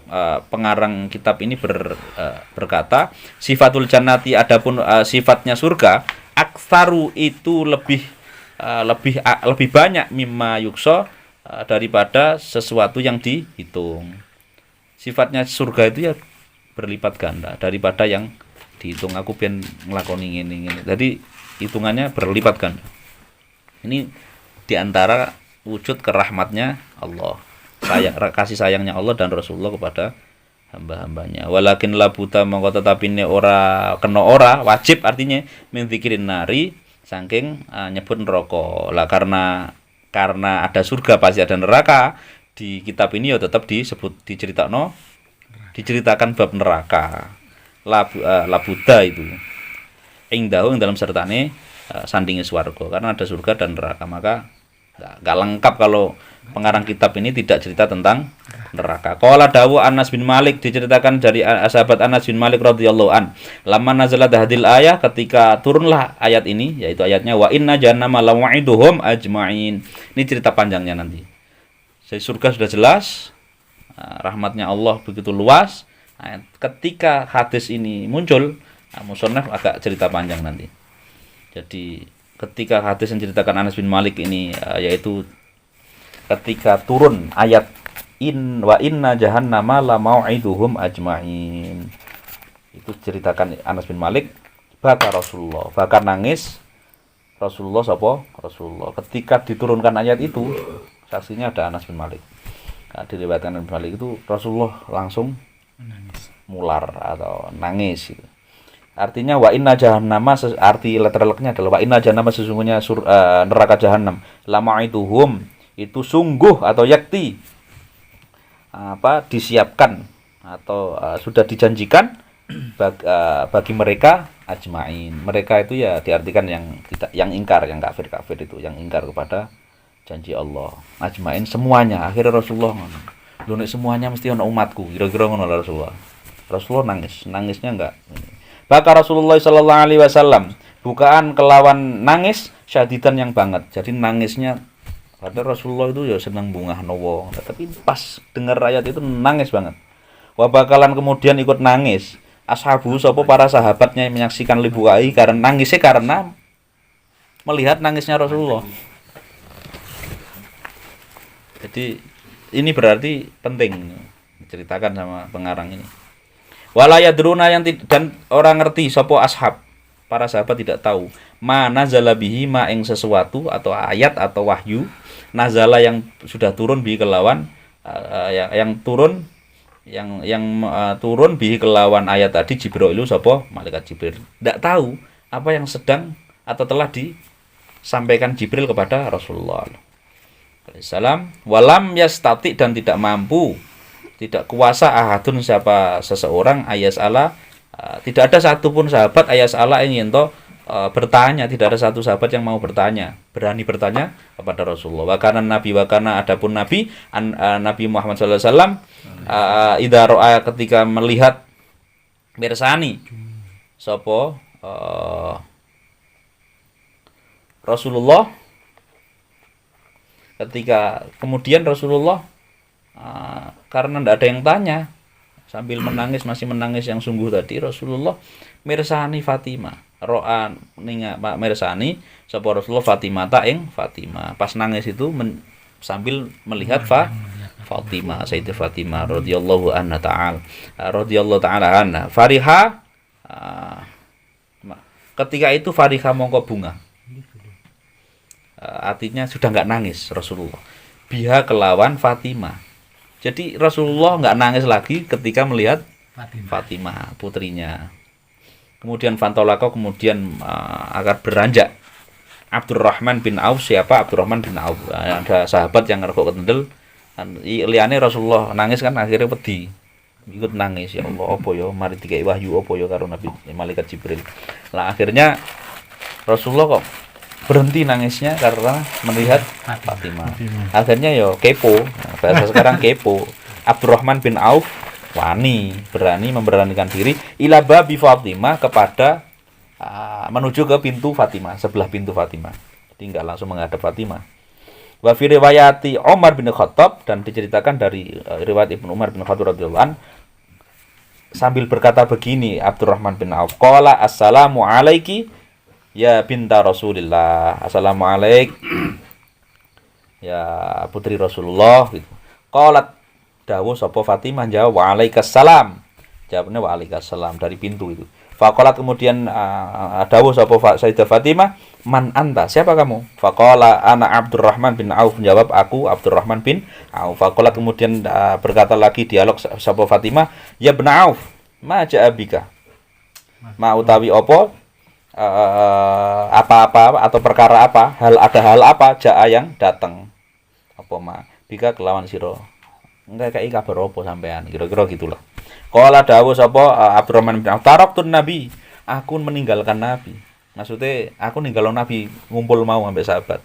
pengarang kitab ini berkata, sifatul jannati, adapun sifatnya surga, aktsaru itu lebih banyak mimma yukso, daripada sesuatu yang dihitung. Sifatnya surga itu ya berlipat ganda daripada yang dihitung. Aku pengen nglakoni ngene. Jadi hitungannya berlipat ganda. Ini diantara wujud kerahmatnya Allah, kasih sayangnya Allah dan Rasulullah kepada hamba-hambanya. Walakin labuta mongko tetapine ora wajib, artinya min dzikirin nari, saking nyebut neraka. Lah karena ada surga pasti ada neraka. Di kitab ini ya tetap diceritakan bab neraka. Labuda itu ingdahu dalam sertane sandinge swarga, karena ada surga dan neraka. Maka enggak lengkap kalau pengarang kitab ini tidak cerita tentang neraka. Qala dawu Anas bin Malik, diceritakan dari sahabat Anas bin Malik radhiyallahu an, lamma nazalat hadil ayah, ketika turunlah ayat ini, yaitu ayatnya wa inna jahannama lawa'iduhum ajma'in. Ini cerita panjangnya nanti. Jadi surga sudah jelas, rahmatnya Allah begitu luas. Ketika hadis ini muncul, musannaf agak cerita panjang nanti. Jadi ketika hadis yang ceritakan Anas bin Malik ini, yaitu ketika turun ayat wa inna jahannama la mau'iduhum ajma'in, itu ceritakan Anas bin Malik, baka Rasulullah, bahkan nangis Rasulullah ketika diturunkan ayat itu. Saksinya ada Anas bin Malik. Diriwayatkan Anas bin Malik itu Rasulullah langsung mular atau nangis gitu. Artinya wa inna jahannama, arti literalnya adalah wa inna jahannama, sesungguhnya neraka jahanam, lamaituhum, itu sungguh atau yakti disiapkan atau sudah dijanjikan bagi mereka ajmain. Mereka itu ya diartikan yang ingkar, yang kafir itu, yang ingkar kepada janji Allah. Ajmain semuanya. Akhirnya Rasulullah lho, nek semuanya mesti ana umatku, kira-kira ngono lah Rasulullah nangisnya enggak. Baka Rasulullah sallallahu alaihi wasallam, bukaan kelawan nangis syadidan yang banget. Jadi nangisnya, padahal Rasulullah itu ya senang bungah wong, tapi pas dengar ayat itu nangis banget. Wa bakalan kemudian ikut nangis ashabu, sapa para sahabatnya yang menyaksikan libukai, karena nangisnya karena melihat nangisnya Rasulullah. Jadi ini berarti penting diceritakan sama pengarang ini. Walayadruna, dan orang ngerti sapa ashab, para sahabat tidak tahu, mana zalabihi ma ing sesuatu atau ayat atau wahyu, nazala yang sudah turun bihi kelawan yang turun bihi kelawan ayat tadi, Jibril sapa malaikat Jibril. Tidak tahu apa yang sedang atau telah disampaikan Jibril kepada Rasulullah alaihissalam. Walam yastati, dan tidak mampu, tidak kuasa ahadun, siapa seseorang, ayas Allah, tidak ada satupun sahabat ayas Allah yang yento bertanya, tidak ada satu sahabat yang mau berani bertanya kepada Rasulullah. Wakana Nabi, adapun Nabi Nabi Muhammad sallallahu alaihi wasallam, idza ra'a, ketika melihat mirsani sapa Rasulullah, ketika kemudian Rasulullah karena tidak ada yang tanya, Sambil menangis, masih menangis yang sungguh tadi, Rasulullah mirsani Fatimah. Ro'an ninga mirsani sapa Rasulullah Fatimah ta ing Fatimah. Pas nangis itu sambil melihat Fatimah, Sayyidah Fatimah radhiyallahu anha ta'ala. Radhiyallahu ta'ala anha. Fariha ketika itu Fariha mongko bunga. Artinya sudah enggak nangis Rasulullah. Biha kelawan Fatimah. Jadi Rasulullah nggak nangis lagi ketika melihat Fatimah putrinya. Kemudian fantolako kemudian akan beranjak Abdurrahman bin Auf. Siapa Abdurrahman bin Auf? Ada sahabat yang ngerokok kendel. Liane Rasulullah nangis kan akhirnya pedih. Ikut nangis, ya Allah apa ya mari dikai wahyu apa ya karo Nabi malaikat Jibril. Lah akhirnya Rasulullah kok berhenti nangisnya karena melihat Fatimah. Akhirnya yo kepo, bahasa sekarang kepo. Abdurrahman bin Auf berani memberanikan diri ila babi Fatimah kepada menuju ke pintu Fatimah, sebelah pintu Fatimah. Jadi enggak langsung menghadap Fatimah. Wa fi riwayati Umar bin Khattab, dan diceritakan dari riwayat Ibnu Umar bin Khattab radhiyallahu an sambil berkata begini Abdurrahman bin Auf, qala assalamu alayki ya binta Rasulillah, assalamualaikum ya putri Rasulullah gitu. Qalat dawuh sapa Fatimah jawab waalaikumsalam. Jawabnya waalaikumsalam dari pintu itu. Faqalat kemudian dawuh sapa Sayyidah Fatimah, man anta? Siapa kamu? Faqala ana Abdurrahman bin Auf. Jawab aku Abdurrahman bin Auf. Faqalat kemudian berkata lagi dialog sapa Fatimah, ya bin Auf, ma ja'abika? Ma utawi apa? Apa-apa atau perkara apa, ada hal apa jaa yang datang apa ma bika kelawan sira, enggak kayak kabar apa sampean, kira-kira gitulah. Qala dawuh sapa Abdurrahman bin Auf, taraktun nabi, aku meninggalkan nabi, maksudnya aku ninggalon nabi ngumpul mau ambek sahabat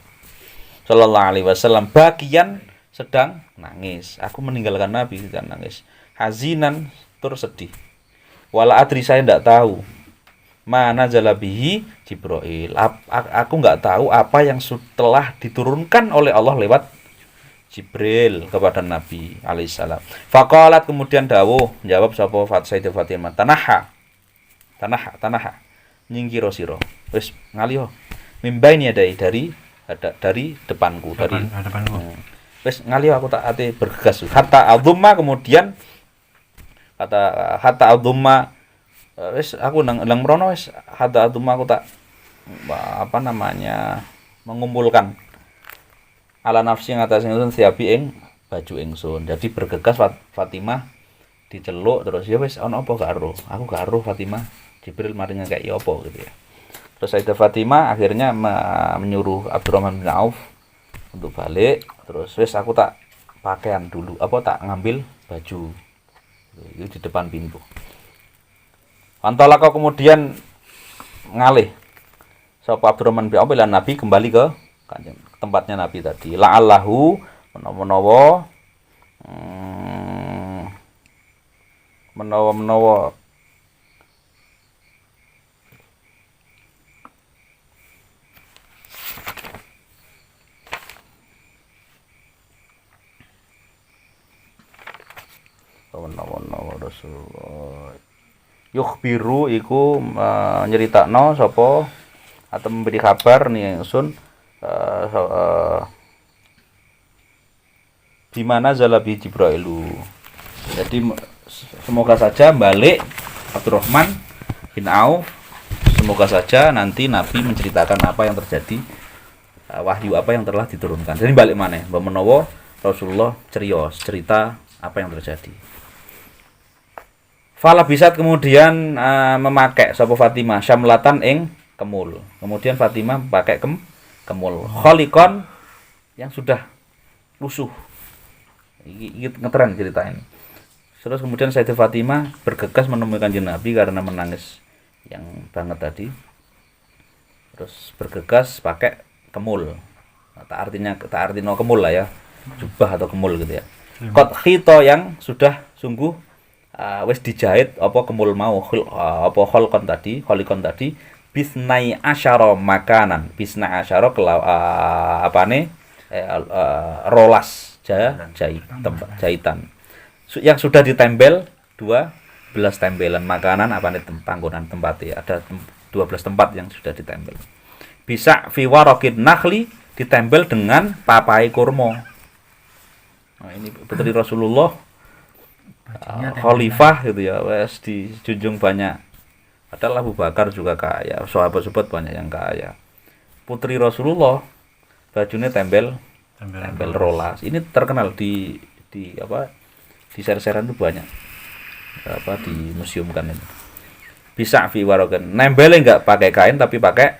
sallallahu alaihi wasallam, bagian sedang nangis, aku meninggalkan nabi sedang nangis, hazinan tur sedih, wala adri saya ndak tahu mana jalabihi Jibril. Aku nggak tahu apa yang telah diturunkan oleh Allah lewat Jibril kepada Nabi alaihissalam. Faqalat kemudian dawuh jawab sapa Sayyidah Fatimah, tanaha nyingkira sira wis ngalih mimbaini dari depanku, dari wis ngalih aku tak ate bergegas hatta adzumma, kemudian kata hatta adzumma wis aku nang mrono wis hatta adzumma, aku tak mengumpulkan ala nafsi yang atas ingsun siapi ing baju ingsun. Jadi bergegas Fatimah diceluk terus ya wis ana apa karo aku karo Fatimah, Jibril mari ngekeki apa gitu ya. Terus Sayyidah Fatimah akhirnya menyuruh Abdurrahman bin Auf untuk balik, terus wis aku tak pakaian dulu tak ngambil baju itu di depan pintu. Antolaka kemudian ngalih sapa Abdurrahman bin Auf lan Nabi kembali ke tempatnya Nabi tadi. La'allahu menawa Rasulullah yukhbiru iku nyeritakno sapa atau memberi kabar nih ingsun di mana zalabi Jibrailu. Jadi semoga saja balik Abdurrahman bin Auf, semoga saja nanti Nabi menceritakan apa yang terjadi, wahyu apa yang telah diturunkan. Jadi balik mana menawa Rasulullah cerita apa yang terjadi. Fala bisat kemudian memakai sapa Fatimah syamlatan ing kemul. Kemudian Fatimah pakai kemul kholikon yang sudah lusuh. Iki ngetren ceritain. Terus kemudian Sayyidah Fatimah bergegas menemui Kanjeng Nabi karena menangis yang banget tadi. Terus bergegas pakai kemul. Tak artinya kemul lah ya. Jubah atau kemul gitu ya. Qad khito yang sudah sungguh wis dijahit apa kemul mau kholikon tadi bisnai asyara makanan, bisnai asyara rolas jahitan yang sudah ditempel 12 tempelan makanan apa nih panggonan tempat ya. Ada 12 tempat yang sudah ditempel. Bisa fi waraqin nakhli ditempel dengan papai kurma. Nah, ini putri Rasulullah khalifah gitu ya, wes dijunjung banyak. Padahal Abu Bakar juga kaya, sahabat-sahabat banyak yang kaya. Putri Rasulullah bajunya tempel rolas. Ini terkenal di apa? Di ser-seran itu banyak. Apa di museum kan ini. Bisa fi warokan. Nempelnya enggak pakai kain tapi pakai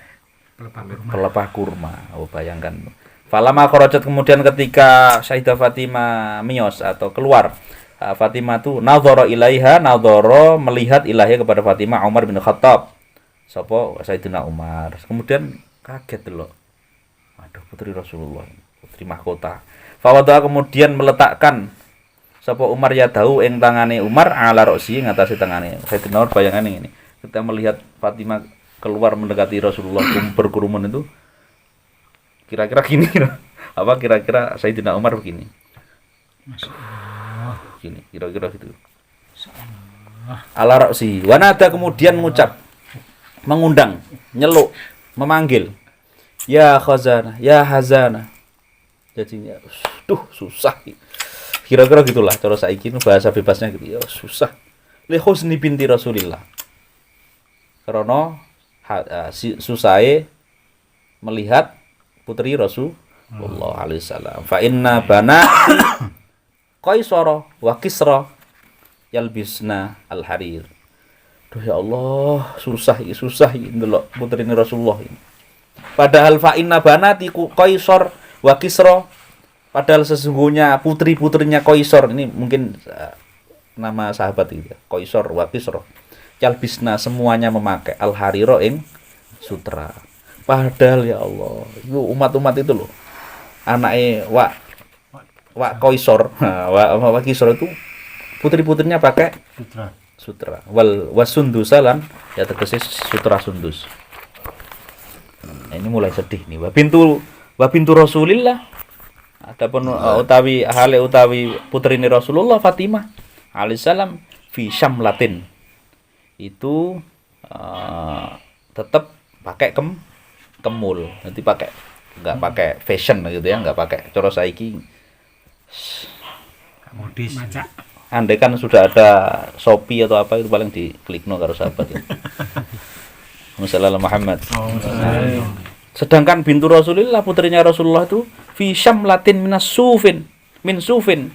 pelepah kurma. Oh, bayangkan. Falama kharajat, kemudian ketika Sayyidah Fatimah miyos atau keluar, Fatimah tuh nadhara ilaiha, nadhara melihat ilahi kepada Fatimah Umar bin Khattab. Sapa Sayyidina Umar. Kemudian kaget loh. Aduh, putri Rasulullah, putri mahkota. Fawada kemudian meletakkan sapa Umar yadahu ing tangane Umar ala roksi ngatasi tangane. Sayyidina Umar bayangan ini. Kita melihat Fatimah keluar mendekati Rasulullah berkerumun itu. Kira-kira gini. Apa kira-kira Sayyidina Umar begini? Gini, kira-kira gitu. Ala roksi. Wanada kemudian mengucap, mengundang, nyeluk, memanggil. Ya khazanah, ya hazanah. Jadinya, susah. Kira-kira gitulah cara saiki bahasa bebasnya gitu. Ya susah. Li husni binti Rasulillah. Karena susahe melihat putri Rasulullah alaihi salam. Fa inna bana Qaisara wa Kisra yalbisna al-harir. Duh ya Allah, susah iki ndelok putrine Rasulullah ini. Padahal fa inna banati Qaisar wa Kisra, padahal sesungguhnya putri-putrinya Qaisar ini mungkin nama sahabat itu ya. Qaisar wa Kisra yalbisna semuanya memakai al-harira ing sutra. Padahal ya Allah, itu umat-umat itu loh. Anake wa Qaisar, wa Kisra itu putri-putrinya pakai sutra. Wal wasundusalan ya tegese sutra sundus. Nah, ini mulai sedih nih. Wa bintu Rasulillah. Adapun utawi putrine Rasulullah Fatimah alaihissalam fi syamlatin. Itu tetap pakai kemul. Nanti enggak pakai fashion gitu ya, enggak pakai cara saiki modis. Andai kan sudah ada Shopee atau apa itu paling diklikno karo sahabat ya. Sallallahu Muhammad. Sedangkan bintu Rasulillah putrinya Rasulullah itu fi syamlatin min sufin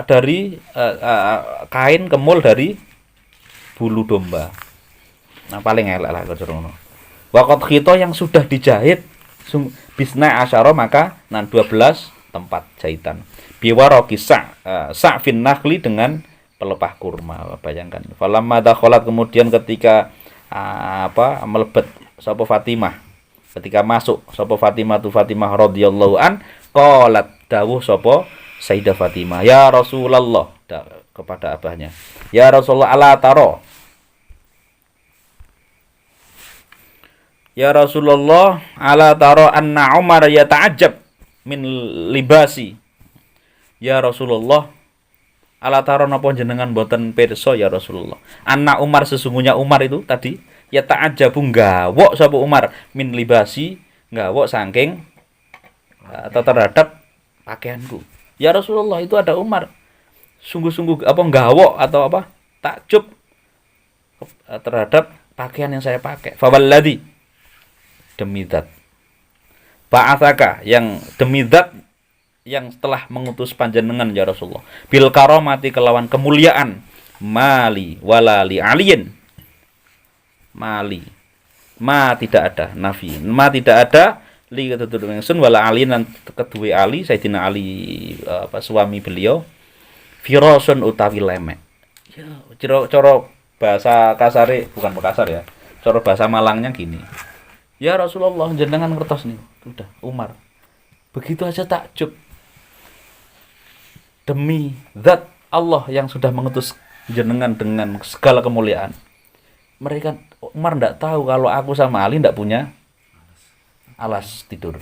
dari kain kemul dari bulu domba. Nah paling elek lah cara ngono. Waqat khito yang sudah dijahit bisna asyara maka 12 tempat jahitan. Biwaraqi sa'fin nakhli dengan pelepah kurma. Bayangkan. Falamma dakhalat kemudian ketika melebet sapa Fatimah. Ketika masuk sapa Fatimah radhiyallahu an qalat dawuh sapa Sayyidah Fatimah, ya Rasulullah kepada abahnya. Ya Rasulullah ala taro. Ya Rasulullah ala taro anna Umar yata'ajjab min libasi. Ya Rasulullah ala taro napa jenengan boten pirsa ya Rasulullah. Anna Umar sesungguhnya Umar itu tadi ya ta'ajjabu gawok sapa Umar min libasi, gawok saking atau terhadap pakaianku. Ya Rasulullah itu ada Umar sungguh-sungguh apa gawok atau apa takjub terhadap pakaian yang saya pakai. Fawalladzi demi zat ba'atsaka yang demi zat yang telah mengutus panjenengan ya Rasulullah bil karamati kelawan kemuliaan mali wala li aliyin. Mali ma tidak ada nafi ma tidak ada li ketutur ingsun wala ali lan kedue Ali Sayyidina Ali suami beliau firasun utawi lemek ya cara bahasa kasare bukan kasar ya cara bahasa Malangnya gini ya Rasulullah jenengan ngertos nih udah Umar begitu aja takjub demi zat Allah yang sudah mengutus jenengan dengan segala kemuliaan. Mereka Umar ndak tahu kalau aku sama Ali ndak punya alas tidur,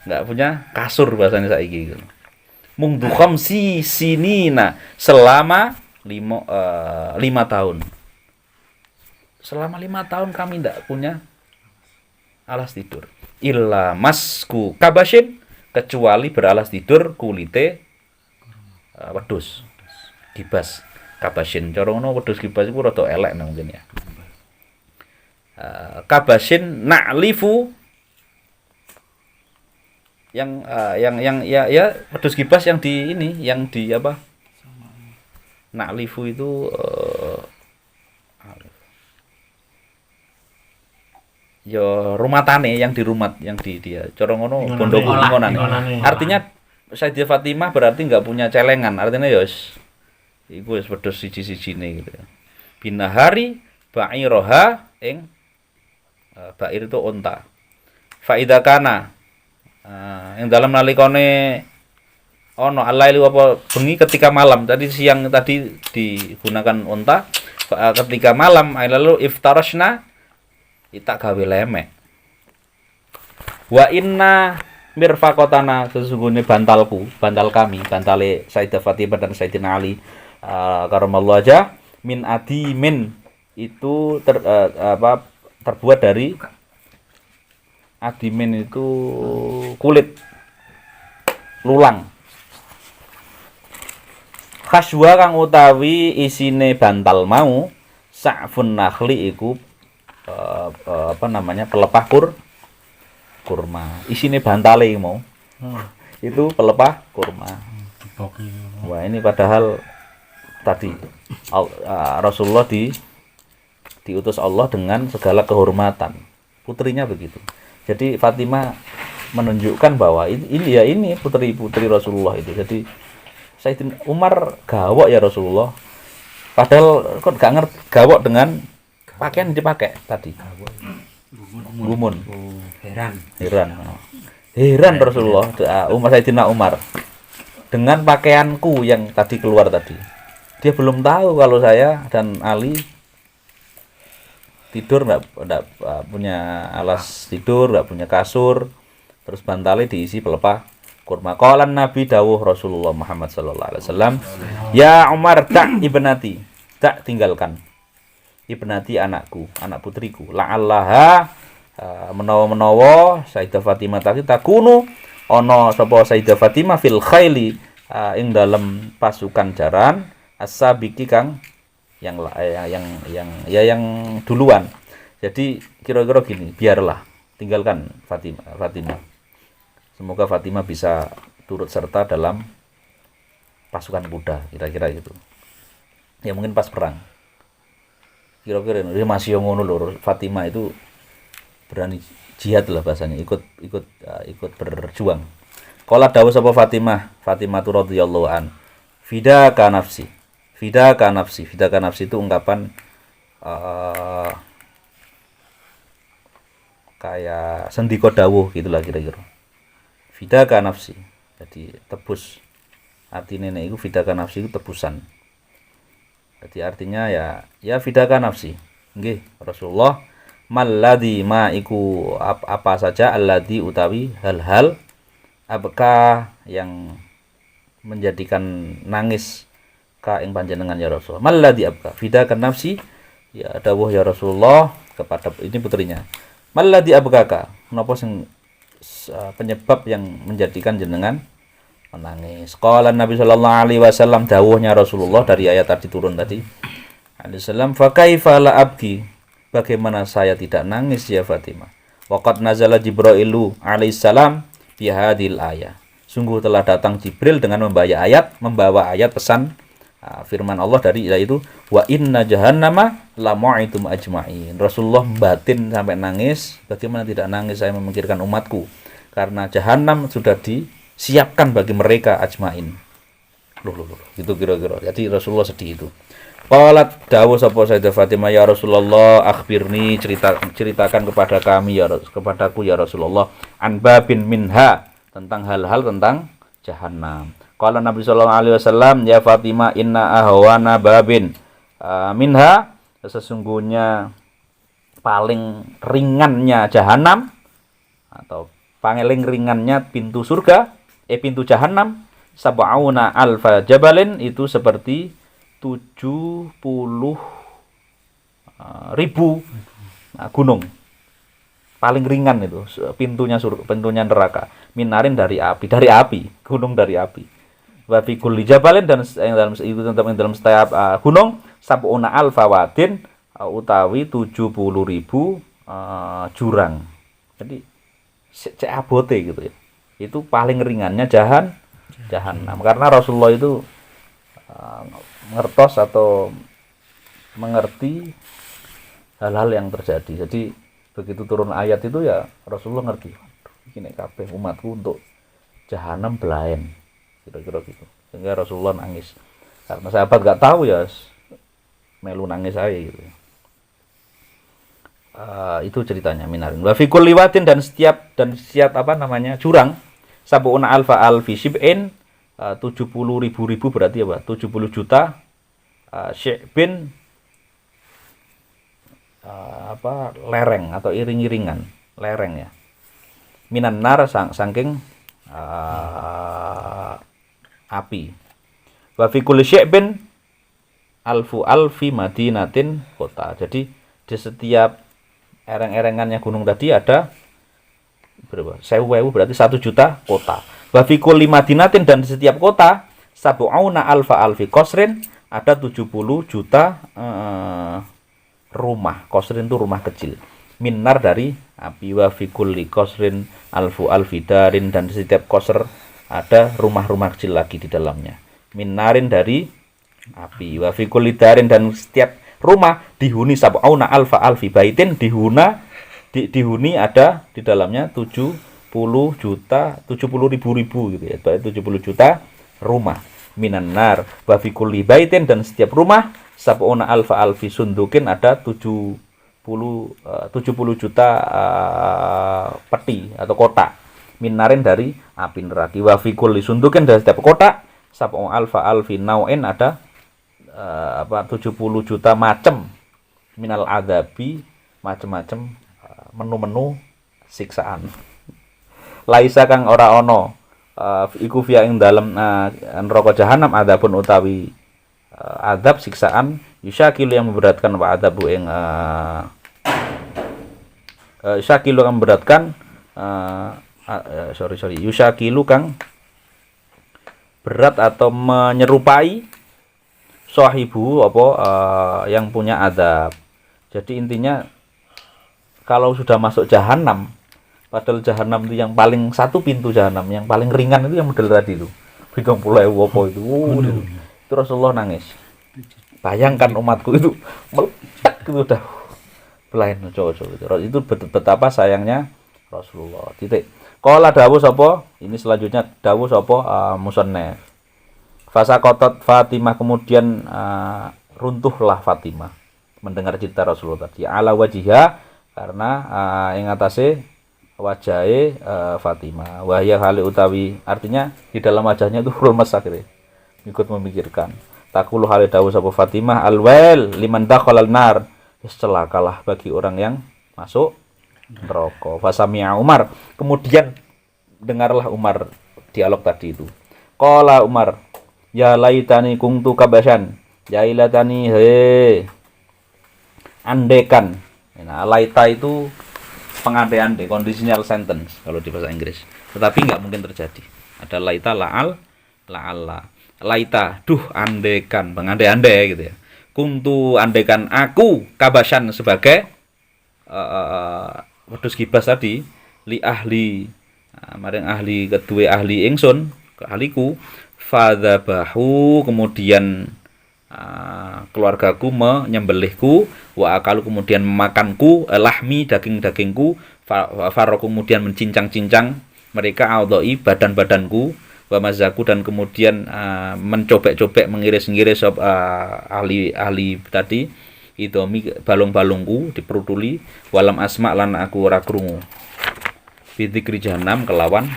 ndak punya kasur bahasanya saiki gitu. Mungdu khamsi sinina selama 5 tahun. Selama 5 tahun kami tidak punya alas tidur. Illa masku kabashin, kecuali beralas tidur kulite wedhus. Gibas. Kabashin. Cara ngono wedhus gibas iku rada elek mungkin ya. Kabashin na'lifu yang wedhus gibas yang di ini, yang di apa? Na'lifu itu ya rumatane yang di rumat, yang di dia cara ngono bondo ngonane. Artinya Sayyidah Fatimah berarti enggak punya celengan, artinya ya wis iku wis wedhus siji-sijine gitu ya. Binahari ba'iroha ing ba'ir itu unta. Faida kana yang dalam nalikane ono alaili apa bengi ketika malam, tadi siang tadi digunakan unta, ketika malam lalu iftarashna tak gawe lemek. Wa inna mirfaqatana, sesungguhnya bantal kami, bantale Sayyidah Fatimah dan Sayyidina Ali karamallahu wajah, min adimin, itu terbuat dari adimin itu kulit lulang. Khaswa kang utawi isine bantal mau sa'fun nakhli iku pelepah kurma. Isine bantale mau. Itu pelepah kurma. Wah, ini padahal tadi Rasulullah diutus Allah dengan segala kehormatan. Putrinya begitu. Jadi Fatimah menunjukkan bahwa ini putri-putri Rasulullah itu. Jadi Sayyidina Umar gawok ya Rasulullah. Padahal kok gak ngerti gawok dengan pakaian dipakai tadi. Gumun. Heran Rasulullah. Sayyidina Umar dengan pakaianku yang tadi keluar tadi. Dia belum tahu kalau saya dan Ali tidur enggak punya alas tidur, enggak punya kasur, terus bantalnya diisi pelepah kurma. Qalan Nabi dawuh Rasulullah Muhammad sallallahu alaihi wasallam, "Ya Umar, tak ibnati, tak tinggalkan. Ibnati anakku, anak putriku. La'allaha menawa-menawa Sayyidah Fatimah tadi takunu ana sapa Sayyidah Fatimah fil khaili ing dalam pasukan jaran as-sabiqi kang yang duluan." Jadi kira-kira gini, biarlah tinggalkan Fatimah. Semoga Fatimah bisa turut serta dalam pasukan kuda, kira-kira gitu. Ya mungkin pas perang. Kira-kira dia masih ngono lho, Fatimah itu berani jihad lah bahasanya, ikut berjuang. Qala dawuh sapa Fatimah radhiyallahu an. Fidaka nafsi itu ungkapan kayak sendika dawuh gitulah kira-kira. Fidaka nafsi, jadi tebus. Artinya itu fidaka nafsi itu tebusan. Jadi artinya ya fidaka nafsi. Nggih, Rasulullah malladzi ma iku apa saja alladzi utawi hal-hal apakah yang menjadikan nangis ka ing panjenengan ya Rasulullah. Malladzi abka fidaka nafsi, ya dawuh ya Rasulullah kepada ini putrinya. Malladzi abkaka, napa sing penyebab yang menjadikan jenengan menangis. Qala Nabi sallallahu alaihi wasallam, dawuhnya Rasulullah dari ayat tadi turun tadi. Alaihi salam, fa kaifa la abki, bagaimana saya tidak nangis ya Fatimah. Waqad nazala Jibrailu alaihi salam fi hadhil ayah. Sungguh telah datang Jibril dengan membawa ayat pesan firman Allah dari yaitu wa inna jahannama la mu'itum ajma'in. Rasulullah batin sampai nangis. Bagaimana tidak nangis saya memikirkan umatku, karena jahanam sudah disiapkan bagi mereka ajma'in. Loh. Itu kira-kira. Jadi Rasulullah sedih itu. Qalat dawuh sapa Sayyidah Fatimah, ya Rasulullah akhbirni, ceritakan kepadaku ya Rasulullah, an babin minha, tentang hal-hal tentang jahanam. Qala Nabi sallallahu alaihi wasallam, ya Fatimah inna ahwana babin minha, sesungguhnya paling ringannya jahanam atau paling ringannya pintu surga pintu jahanam sab'auna alfa jabalin, itu seperti ribu gunung. Paling ringan itu pintunya neraka. Minarin dari api, gunung dari api. Wa fi kulli jabalin, dan dalam setiap gunung sab'una alfa wadin, utawi 70.000 jurang. Jadi cek abote gitu ya. Itu paling ringannya jahanam. Karena Rasulullah itu ngertos atau mengerti hal-hal yang terjadi. Jadi begitu turun ayat itu ya Rasulullah ngerti. Ini kabeh umatku untuk jahanam belaen. Kira-kira gitu. Sehingga Rasulullah nangis. Karena sahabat gak tahu ya melu nangis aja gitu. Itu ceritanya minarin. Wa fi kulli wadin, dan setiap jurang sab'una alfi shib'in, 70.000 berarti apa? 70 juta syi'bin, lereng atau iring-iringan, lereng ya. Minan nar, saking api. Wa fi kulli syi'bin alfi madinatin kota. Jadi di setiap ereng-erengannya gunung tadi ada berapa? 1000 berarti 1 juta kota. Wa fi kulli madinatin, dan di setiap kota sab'una alfi qasrin, ada 70 juta rumah. Qasrin itu rumah kecil. Minar dari api. Wa fi kulli qasrin alfi darin, dan di setiap qasr ada rumah-rumah kecil lagi di dalamnya. Minarin dari api. Wa fi kulli darin, dan setiap rumah dihuni sab'una alfi baitin, dihuni ada di dalamnya 70 ribu gitu ya. Berarti 70 juta rumah. Minan nar wa fi kulli baitin, dan setiap rumah sab'una alfi sundukin, ada 70 juta peti atau kotak. Minarin dari api neraka. Wa fi kulli sundukin, dari setiap kotak sab'una alfi nau'in, ada 70 juta macam minal adabi, macam-macam menu-menu siksaan. Laisa kang ora ono iku fiya ing dalem neraka jahanam adabun utawi adab siksaan, yusyakilu yang memberatkan wa adabu ing yusyakilu kang memberatkan yusyakilu kang berat atau menyerupai sahibu yang punya adab. Jadi intinya kalau sudah masuk jahanam, padahal jahanam itu yang paling satu pintu jahanam yang paling ringan itu yang model tadi itu 30.000 apa itu. Itu Rasulullah nangis. Bayangkan umatku itu meledak itu udah belain coba. Itu betapa sayangnya Rasulullah. Titik. Qala dawuh sapa? Ini selanjutnya dawuh sapa musannaf. Fasakotot Fatimah, kemudian runtuhlah Fatimah mendengar cerita Rasulullah tadi. Ala wajiha, karena ing atase wajahe Fatimah. Wahya hale utawi, artinya di dalam wajahnya itu rumes akhirnya. Ikut memikirkan. Takulu hale dawuh sapa Fatimah, alwail liman dakhalal nar. Celakalah bagi orang yang masuk neraka. Fasami'a Umar, kemudian dengarlah Umar dialog tadi itu. Qala Umar, ya laitani kuntu kabasan, ya ilatani andekan. Nah, laita itu pengandai-andai, conditional sentence kalau di bahasa Inggris. Tetapi nggak mungkin terjadi. Ada laita, la'alla. Laita, duh andekan, pengandai-andai gitu ya. Kuntu andekan aku kabasan sebagai wedhus kibas tadi, li ahli, maring ahli kedua ahli ingsun, ahliku, fadzabahu, kemudian keluargaku menyembelihku, wa akalu, kemudian memakanku, lahmi, daging-dagingku, faro, kemudian mencincang-cincang mereka, audhoi, badan-badanku, wa mazaku, dan kemudian mencobek-cobek, mengiris-ngiris ahli tadi, idomi, balung-balungku diperutuli, walam asma, lan aku ora krungu, bidzikri jahanam, kelawan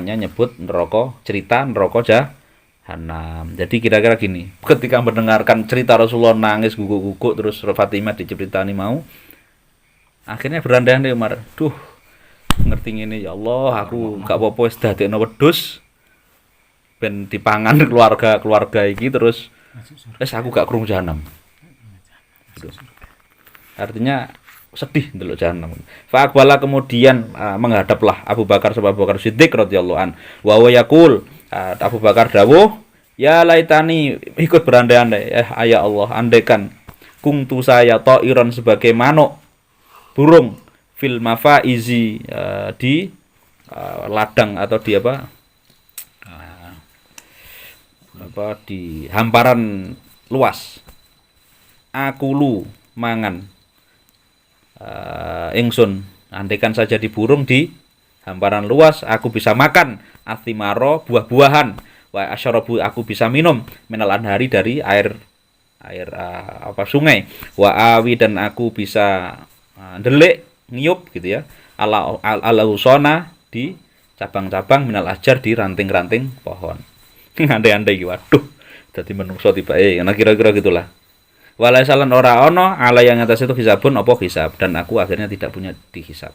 nyebut neraka, cerita neraka jahanam. Jadi kira-kira gini, ketika mendengarkan cerita Rasulullah nangis guguk-guguk, terus Fatimah diceritani mau, akhirnya berandai-andai Umar, ngerti ini ya Allah, aku gak apa-apa wis dadekno wedhus ben dipangan keluarga iki terus Masuk surga. wis aku gak krungu jahanam. Gitu. Artinya sedih ndelok jahanam. Fa aqbala kemudian menghadaplah Abu Bakar Siddiq radhiyallahu an. Wa huwa yaqul Abu Bakar dawuh, ya laitani ikut berandai-andai. Ya Allah, andaikan kungtu saya ta'iran sebagai manuk burung fil mafaizi di ladang atau di di hamparan luas. Akulu mangan ingsun andaikan saja di burung di hamparan luas aku bisa makan athimaro buah-buahan wa asyarabu aku bisa minum minal anhari dari air sungai wa awi dan aku bisa ndelik ngiyup gitu ya ala usona di cabang-cabang minal ajar di ranting-ranting pohon. Andai-andai iki waduh dadi menungso tibake nah kira-kira gitulah. Walaisalan ora ono ala yang atas itu hisabun apa hisab dan aku akhirnya tidak punya dihisab.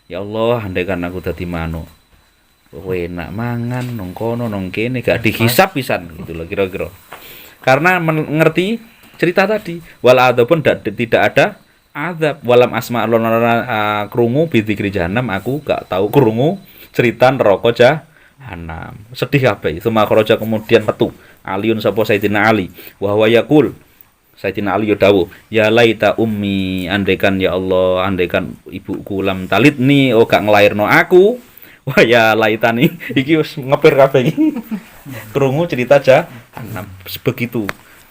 Ya Allah, andaikan aku dadi manuk. Enak mangan nang kono nang kene gak dihisab pisan gitu loh kira-kira. Karena mengerti cerita tadi wal adapun tidak ada azab walam asma krungu bidzikri jahannam aku gak tahu krungu cerita neraka jahanam. Sedih kabeh. Itu makroja kemudian metu Aliun sapa Sayyidina Ali wa huwa yaqul Sayyidina Ali dawuh, ya laita ummi andaikan ya Allah, andaikan ibuku lam talitni gak nglairno aku. Wah ya laitani iki wis ngepir kabeh iki. Krungu cerita jahanam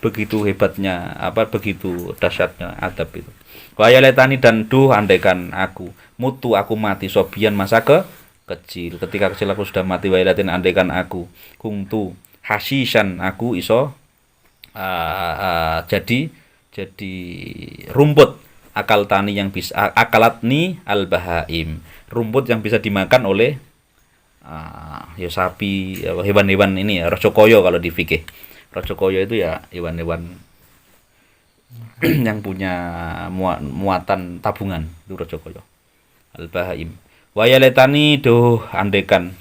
begitu hebatnya begitu dahsyatnya adab itu. Wa ya laitani dan andaikan aku mati sobian masa kecil. Ketika kecil aku sudah mati wa latin andaikan aku kungtu hasishan aku iso jadi rumput akalatni al bahaim rumput yang bisa dimakan oleh ya sapi hewan-hewan ini ya racokoyo kalau di fikih racokoyo itu ya hewan-hewan yang punya muatan tabungan itu racokoyo al bahaim wayaletani andekan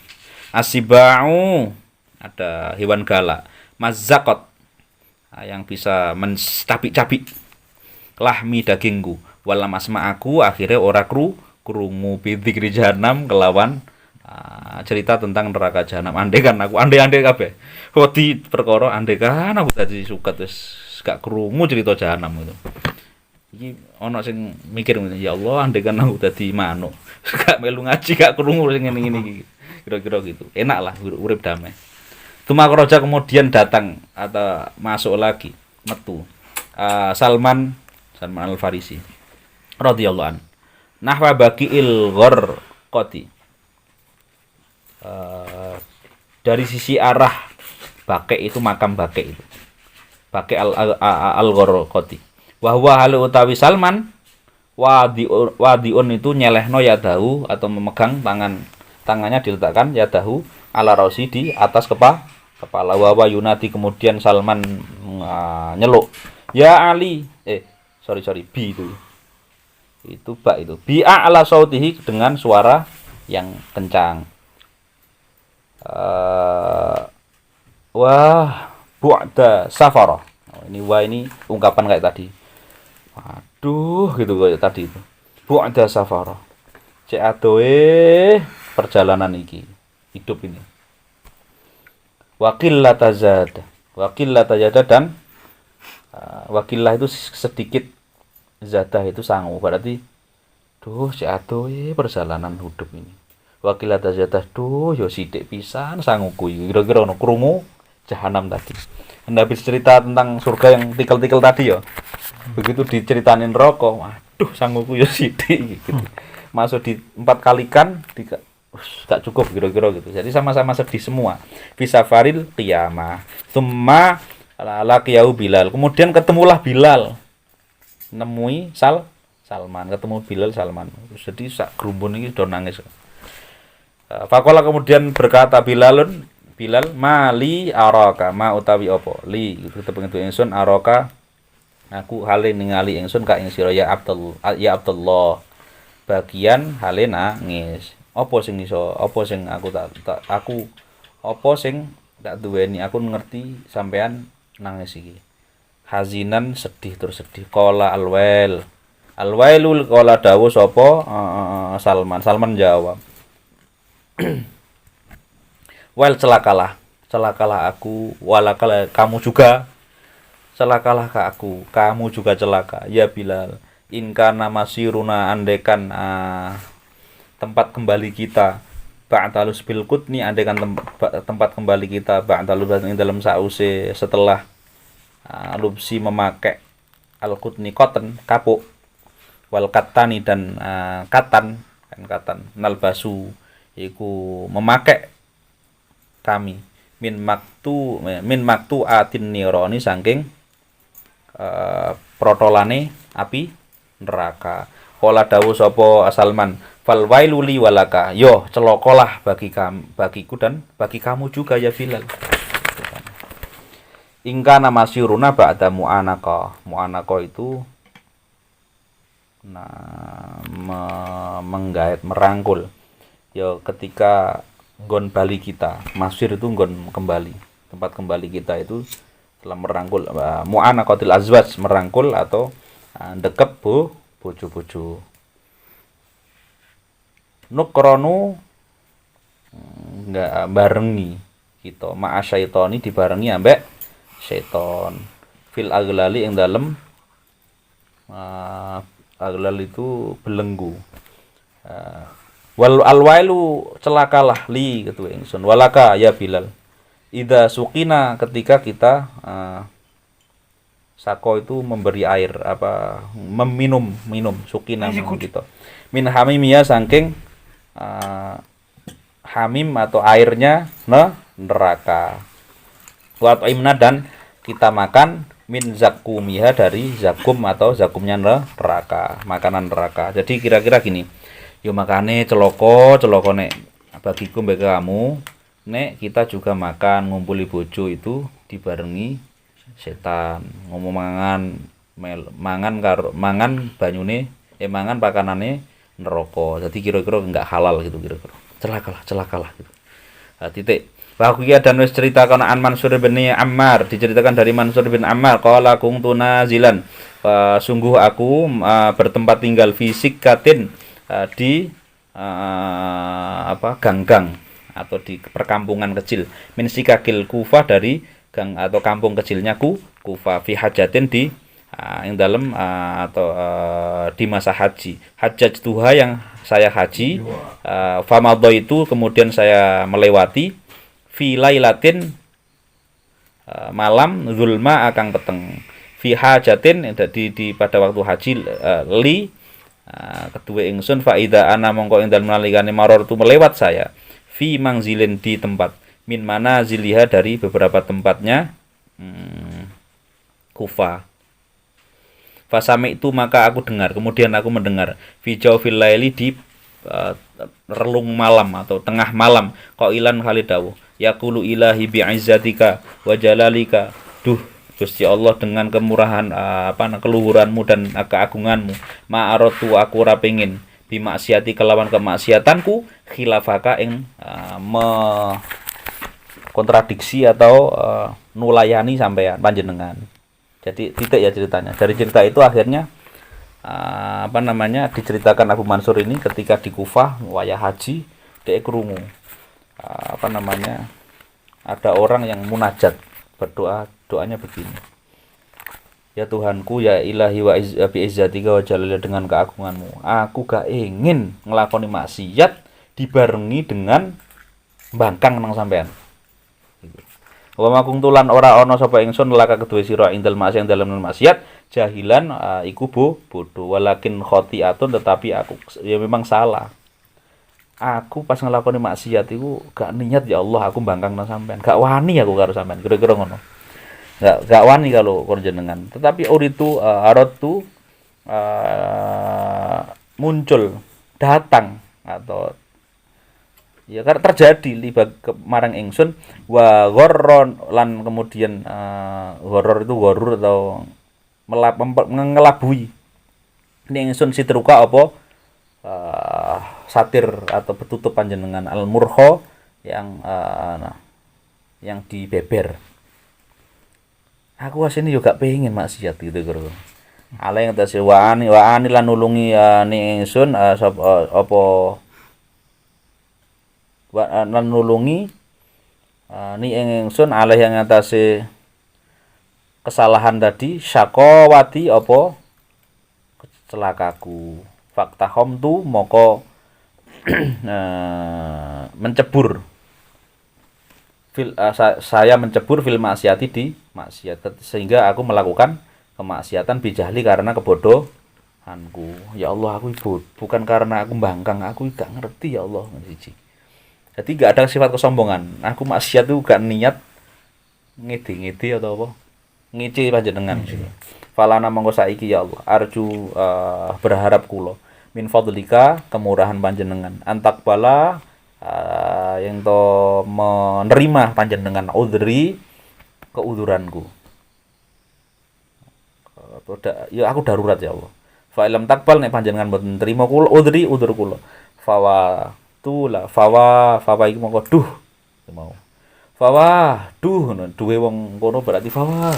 asibau ada hewan galak mazakot yang bisa mencabik-cabik lahmi dagingku walam asma aku akhirnya ora krungu bidzikri jahanam kelawan cerita tentang neraka jahanam. Andaikan aku andai kabeh wedi perkara andaikan aku dadi suket wis gak krungu cerita jahanam itu. Iki ana sing mikir ya Allah andaikan aku dadi manuk gak melu ngaji gak krungu sing ngene-ngene iki. Kira-kira gitu. Enak lah urip damai. Tumakroja kemudian datang atau masuk lagi metu Salman Al-Farisi radhiyallahu an nahwa baqiil gharqati dari sisi arah Baqi itu makam Baqi itu Baqi al-gharqati wa huwa halu utawi Salman wadiun itu nyelehno yadahu atau memegang tangannya diletakkan yadahu ala rausi di atas kepala wa yunati kemudian Salman nyeluk ya Ali sorry bi itu ba itu bi ala sautihi dengan suara yang kencang wah bu'da safara ini wah ini ungkapan kayak tadi waduh gitu kayak tadi itu bu'da safara cek adoe perjalanan iki hidup ini wakillah tazada dan wakillah itu sedikit zadah itu sangu berarti si adoe perjalanan hidup ini wakillah tazada yo sithik pisan sanguku kira-kira ono krungu jahanam tadi. Habis cerita tentang surga yang tikel-tikel tadi ya begitu diceritain neraka waduh sanguku yo sithik gitu. Masuk di 4 kalikan gak cukup kira-kira gitu. Jadi sama-sama sedih semua. Bisa faril qiyamah. Tsumma laqiyahu Bilal. Kemudian ketemulah Bilal. Nemui Salman, ketemu Bilal Salman. Jadi sak grumbun iki do nangis. Faqala kemudian berkata Bilal mali araka ma utawi apa li ketemu ingsun araka aku hale ningali ingsun ka ing sira ya Abdullah bagian hale nangis. Apa sing iso apa sing aku apa sing Tak duweni, aku ngerti sampean nangis iki. Hazinan sedih terus sedih. Qala alwail. Alwailul qala dawuh sapa? Salman. Salman jawab. Well, celakalah. Celakalah aku, walakalah kamu juga. Celakalah ke aku, kamu juga celaka. Ya Bilal. In kana masiruna andekan tempat kembali kita ba'dalus bil qutni andekan tempat kembali kita ba'dalus dalam sause setelah lubsi memakai al-qutni cotton kapuk wal katani dan katan nalbasu iku memakai kami min maktu atin nironi saking protolane api neraka. Qala dawuh sapa Salman, fal wailuli walaka. Yo, celokolah bagiku dan bagi kamu juga ya Bilal. Ingkana masyuruna ba'da mu'anaka. Mu'anaka itu menggait, merangkul. Yo, ketika nggon bali kita, masyur itu nggon kembali. Tempat kembali kita itu telah merangkul mu'anaqatil azwaj, merangkul atau dekep bojo-bojo. Nukronu enggak barengi kita ma'a syaitoni dibarengi ambek syaiton fil aglali yang dalam aglal itu belenggu. Wal alwailu celakalah li ketua ingsun walaka ya Bilal. Ida sukina ketika kita sako itu memberi air minum sukina gitu. Min hamimia saking hamim atau airnya neraka. Wa imna dan kita makan min zakumiha dari zakum atau zakumnya neraka, makanan neraka. Jadi kira-kira gini. Yo makane celoko nek bagiku mbek kamu nek kita juga makan ngumpuli bojo itu dibarengi setan ngomong mangan banyune mangan pakanane neraka. Jadi kira-kira enggak halal gitu kira-kira. Celakalah gitu. Titik. Bahagia dan wis ceritakan an Mansur bin Ammar, diceritakan dari Mansur bin Ammar qala kuntu nazilan. Sungguh aku bertempat tinggal fisik katin di gang-gang atau di perkampungan kecil min sikakil Kufah dari gang atau kampung kecilnya Kufah fi hajatin di yang dalam di masa haji hajjaj duha yang saya haji famadho itu kemudian saya melewati fi lailatin malam zulma akang peteng fi hajatin di pada waktu haji li kedua ingsun faida ana mongko ing dalem nalikane maror tu melewat saya fi mangzilin di tempat min mana ziliha dari beberapa tempatnya Kufa. Fasami itu maka aku dengar, kemudian aku mendengar fi jawfil laili di relung malam atau tengah malam qailan khalidawu yaqulu ilahi bi'izzatika wa jalalika. Duh Gusti Allah dengan kemurahan keluhuranmu dan keagunganmu ma'aratu aku ora pengin bimaksiati kelawan kemaksiatanku khilafaka ing kontradiksi atau nulayani sampean panjenengan. Jadi titik ya ceritanya. Dari cerita itu akhirnya diceritakan Abu Mansur ini ketika di Kufah wayah haji dia krungu ada orang yang munajat berdoa, doanya begini. Ya Tuhanku, ya ilahi wa bi izzatika wa jalali dengan keagunganmu. Aku gak ingin ngelakoni maksiat dibarengi dengan bangkang nang sampean. Wa makung tulan ora ana sapa ingsun laka kedue sira ing dalem maksiat dalem maksiat jahilan iku bodoh walakin khotiatun tetapi aku ya memang salah. Aku pas ngelakoni maksiat iku gak niat ya Allah aku bangkang nang sampean. Gak wani aku karo sampean. Kira-kira ngono. Gak wani kalau jenengan. Tetapi uritu aratu muncul datang atau ya karena terjadi libat marang ingsun wa gharron lan kemudian horor itu gorur atau mengelabui ini ingsun sitruka apa satir atau betutup panjenengan al murkho yang yang dibeber. Aku asine yo gak pengen maksiat gitu karo. Ale yang tasih wani lan nulungi ni ingsun apa lan nulungi ni ingsun ale yang atase kesalahan tadi syakawati apa celakaku. Fakta tu moko mencebur saya mencebur fil maksiati di maksiat sehingga aku melakukan kemaksiatan bijahli karena kebodohanku. Ya Allah, aku bukan karena aku bangkang, aku gak ngerti ya Allah siji. Jadi gak ada sifat kesombongan. Aku maksiat itu gak niat ngidi-ngidi atau apa? Ngici panjenengan. Falana monggo saiki ya Allah, arju berharap kula min fadlika kemurahan panjenengan antakbala yang to menerima panjenengan udri keuduranku. Ya aku darurat ya Allah. Fa ilam takbal nek panjenengan mboten trima kula udri udur kula. Fawa tula fawa iki mongko duh mau. Fawa duh duwe wong kono berarti fawa.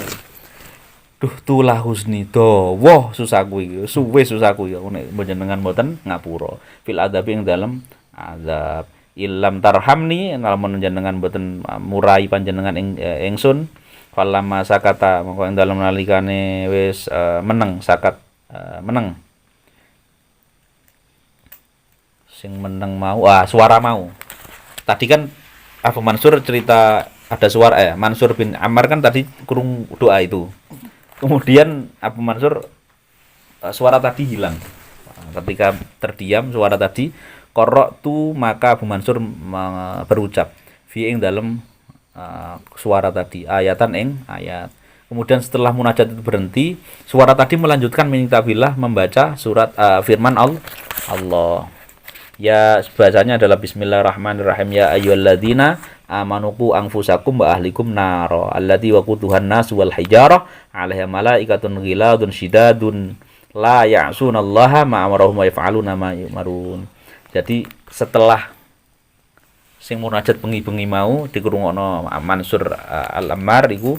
Duh tulah husni dawa susahku iki. Suwe susahku ya nek panjenengan mboten ngapura. Fil adabi ing dalem azab. Ilam tarhamni lamun panjenengan mboten murai panjenengan ingsun falamma sakata mongko ing dalem nalikane wis meneng sakat meneng sing meneng mau suara mau tadi kan Abu Mansur cerita ada suara Mansur bin Ammar kan tadi kurung doa itu kemudian Abu Mansur suara tadi hilang ketika terdiam suara tadi qara'tu maka Abu Mansur berucap fi ing dalem suara tadi ayatan ing ayat. Kemudian setelah munajat itu berhenti, suara tadi melanjutkan mintabillah membaca surat firman Allah. Ya bahasanya adalah bismillahirrahmanirrahim ya ayyuhalladzina amanu qu anfusakum wa ahlikum naro allati waquduhan nas wal hijarah 'alaiha malaikatun ghiladun syidadun la ya'sunallaha ma amarahum wa yaf'aluna ma yu'marun. Jadi setelah sing munajat bengi-bengi mau dikrungokno Mansur Al-Ammar iku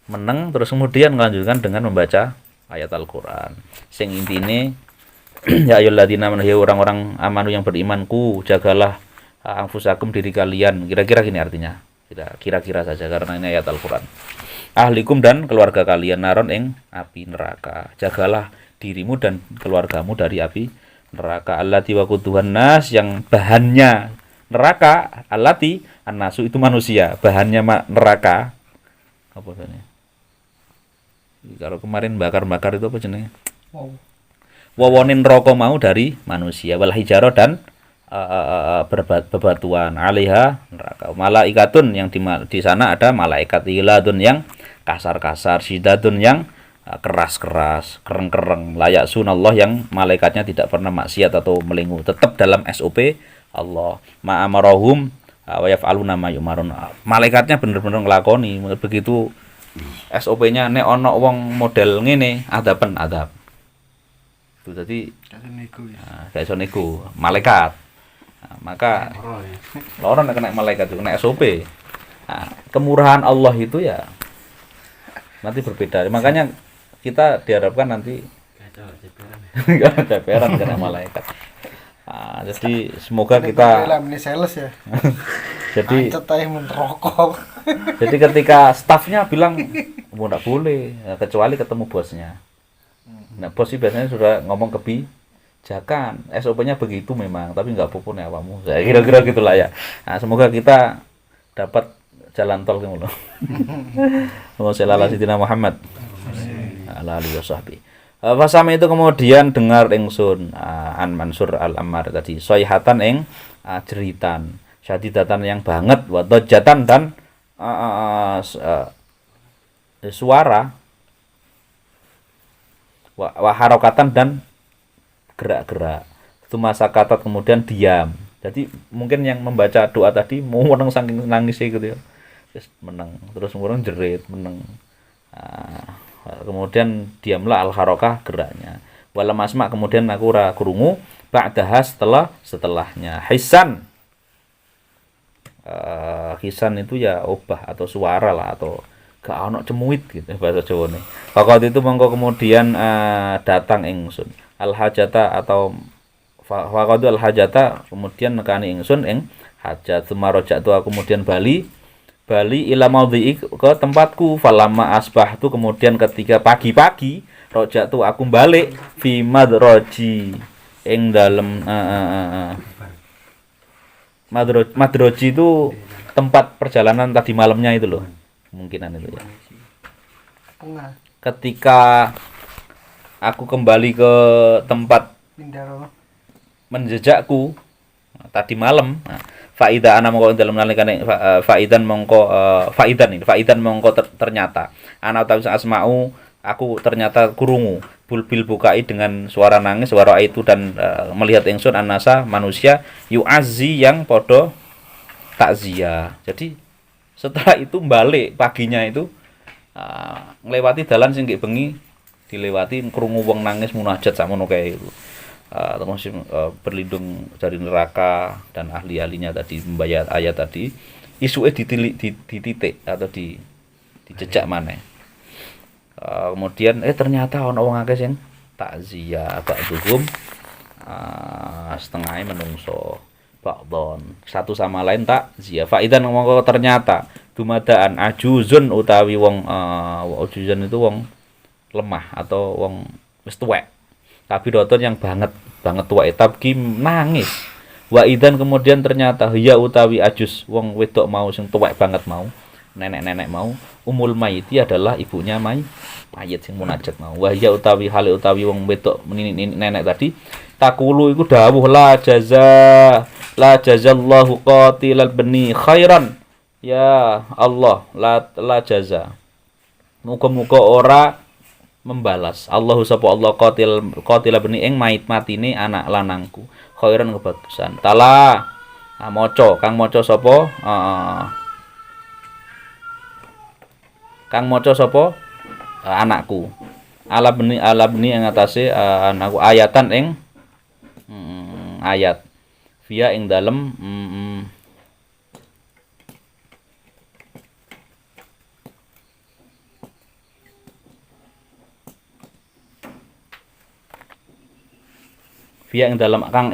meneng terus kemudian melanjutkan dengan membaca ayat Al-Qur'an. Sing intine ya ayyuhalladzina amanu ya orang-orang amanu yang berimanku jagalah anfusakum diri kalian. Kira-kira gini artinya. Kira-kira saja karena ini ayat Al-Qur'an. Ahlikum dan keluarga kalian naron ing api neraka. Jagalah dirimu dan keluargamu dari api neraka. Allati waquduhan nas yang bahannya neraka allati annasu itu manusia bahannya neraka apa ini kalau kemarin bakar-bakar itu apa jenenge wawonin rokok mau dari manusia wal hijaro dan bebatuan alaiha neraka malaikatun yang di sana ada malaikat iladun yang kasar-kasar sidadun yang keras-keras kereng-kereng layak sunallah yang malaikatnya tidak pernah maksiat atau melingu tetap dalam SOP Allah ma'amarahum wa yaf'aluna ma yumarun. Malaikatnya bener-bener nglakoni begitu SOP-nya nek ana wong model ngene adaben adab. Itu tadi gak iso nego malaikat. Nah, maka loro nek kena malaikat itu kena SOP. Nah, kemurahan Allah itu ya nanti berbeda. Makanya kita diharapkan nanti enggak ceperan kena malaikat. Nah, jadi semoga kita sales ya. jadi merokok. jadi ketika stafnya bilang mau enggak boleh kecuali ketemu bosnya. Nah, bos sih biasanya sudah ngomong kebijakan. SOP-nya begitu memang, tapi enggak apa-apa nih awamu. Saya kira-kira gitulah ya. Nah, semoga kita dapat jalan tol ngono. Wassalamualaikum warahmatullahi Muhammad. Ala alihi wasahbihi. Fasama itu kemudian dengar ingsun An Mansur Al-Ammar tadi soihatan ing jeritan syadidatan yang banget wa dajatan dan suara wa harokatan dan gerak-gerak itu masa kata kemudian diam. Jadi mungkin yang membaca doa tadi mau meneng saking nangis gitu ya terus meneng terus kemudian jerit meneng kemudian diamlah al-harokah geraknya walam asma kemudian aku krungu ba'daha setelahnya hisan Khisan itu ya obah atau suara lah, atau gak ono cemuit gitu bahasa Jawane. Faqad itu mongko kemudian datang ingsun al hajata, atau faqad al hajata, kemudian nekani ingsun ing hajat. Sumarojak tu aku kemudian bali ila maudhi'i, ke tempatku. Falama asbah tu kemudian ketika pagi-pagi, rojak tu aku balik fi madroji ing dalem madroji itu tempat perjalanan tadi malamnya itu loh, kemungkinan itu ya. Tengah. Ketika aku kembali ke tempat Mindaro. menjejakku tadi malam, faida ana mongko dalam nalikane faidan mongko faidan mongko ternyata ana utawi asma'u, aku ternyata kurungu bulbil bukai dengan suara nangis, suara itu, dan melihat ingsun anasa manusia yu'azzi yang podo takziah. Jadi setelah itu balik paginya itu nglewati dalan sing nggih bengi dilewati, krungu wong nangis munajat sakmono kae itu. Terus berlindung dari neraka dan ahli-ahlinya tadi, membaca ayat tadi, isuke dititik atau dijejak maneh. Kemudian ternyata ana wong akeh sing takziah, ba'dhum setengahnya menungso, ba'dhon satu sama lain takziah. Faidan mongko ternyata dumadaan ajuzun utawi wong ajuzun itu wong lemah atau wong wis tuwek, tapi doton yang banget tua tabki nangis. Wa idan kemudian ternyata ya utawi ajus wong wedok mau sing tuwek banget mau, nenek-nenek mau, umul mayiti adalah ibunya mayit sing munajat mau. Wa ya utawi hale utawi wong wedok nenek tadi, takulu iku dawuh la jazallahu qatilal bani khairan. Ya Allah, la jaza, muga-muga ora membalas Allah sapa Allah qatil bani ing mayit matine anak lanangku khairan kebagusan. Tala maca kang maca sapa anakku ala beni ing atase anakku ayatan ing ayat via ing dalem via yang dalam kang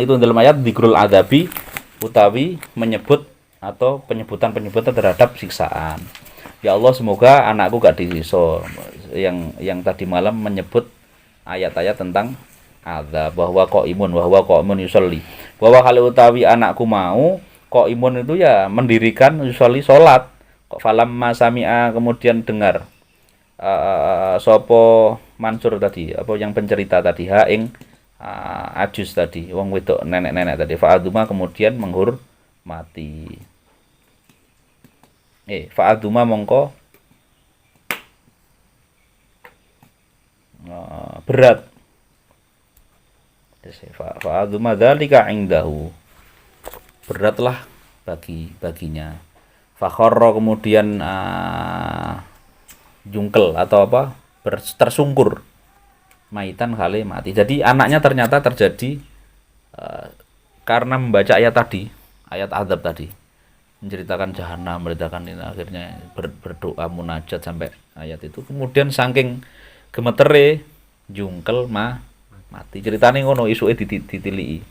itu dalam ayat dzikrul adzabi, utawi menyebut atau penyebutan terhadap siksaan. Ya Allah, semoga anakku gak disiksa, yang tadi malam menyebut ayat-ayat tentang azab, bahwa qaimun yusolli, bahwa kalau utawi anakku mau qaimun itu ya mendirikan yusolli salat. Kok falam masami'a kemudian dengar sopo Mansur tadi, apa yang pencerita tadi, ajus tadi, wong wedok nenek-nenek tadi, fa'aduma kemudian menghormati. Fa'aduma mongko berat. Fa'aduma dzalika indahu, beratlah baginya. Fakharra kemudian jungkel atau apa, tersungkur maitan kali mati. Jadi anaknya ternyata terjadi karena membaca ayat tadi, ayat azab tadi, menceritakan jahanam, menceritakan ini, akhirnya berdoa munajat sampai ayat itu, kemudian saking gemetere jungkel mati. Ceritane ngono, isuke ditiliki,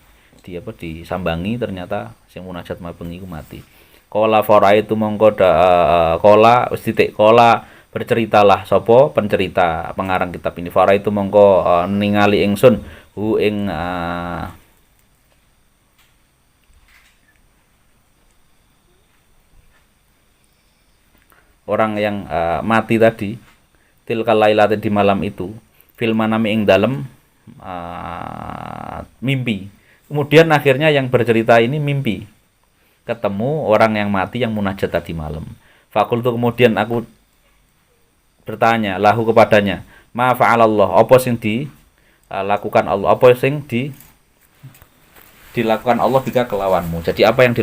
disambangi, ternyata sing munajat mabengi ku mati. Qala faraitu mongko qala wis titik qala berceritalah sapa pencerita pengarang kitab ini, fara itu mongko ningali ingsun hu ing orang yang mati tadi, tilkal lailati di malam itu, fil manami ing dalem mimpi. Kemudian akhirnya yang bercerita ini mimpi ketemu orang yang mati yang munajat tadi malam. Fakultu kemudian aku bertanya lahu kepadanya, ma fa'alallah, apa sing dilakukan Allah, apa sing dilakukan Allah bika kelawanmu. Jadi apa yang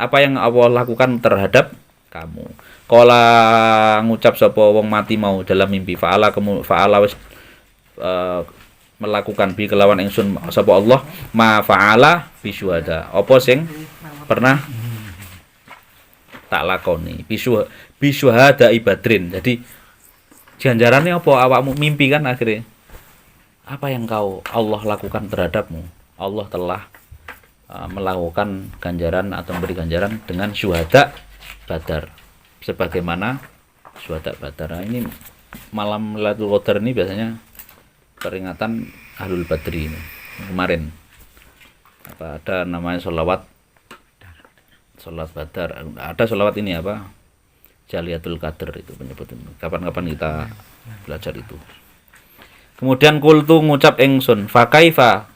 apa yang Allah lakukan terhadap kamu. Kala ngucap sapa wong mati mau dalam mimpi, fa'ala wis melakukan bi kelawan ingsun sapa Allah ma fa'ala bi syuhada apa sing pernah tak lakoni bi syuhada ibadrin. Jadi ganjarannya apa awakmu mimpi kan akhirnya apa yang kau Allah lakukan terhadapmu. Allah telah melakukan ganjaran atau memberi ganjaran dengan syuhada Badar sebagaimana syuhada Badar. Nah, ini malam Lailatul Qadar ini biasanya peringatan Ahlul Badri ini. Kemarin ada namanya sholawat Badar, ada sholawat ini apa Jaliyatul Qadar itu penyebutan. Kapan-kapan kita belajar itu. Kemudian kultu ngucap ingsun fa kaifa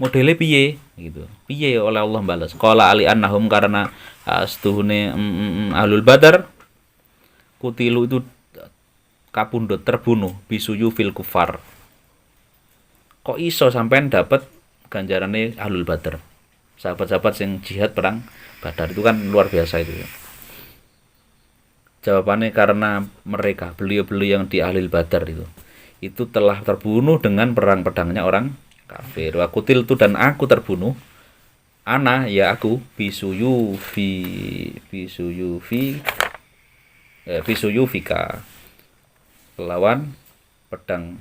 modele piye gitu. Piye oleh Allah balas. Qala ali annahum karena astuhune Ahlul Badar kutilu itu kapundhut terbunuh bisuyu fil kufar. Kok iso sampean dapat ganjarane Ahlul Badar. Sahabat-sahabat yang jihad perang Badar itu kan luar biasa itu ya. Jawabannya karena mereka beliau-beliau yang di Ahlul Badar itu telah terbunuh dengan perang pedangnya orang kafir. Wa kutiltu dan aku terbunuh. Ana ya aku bisuyufika lawan pedang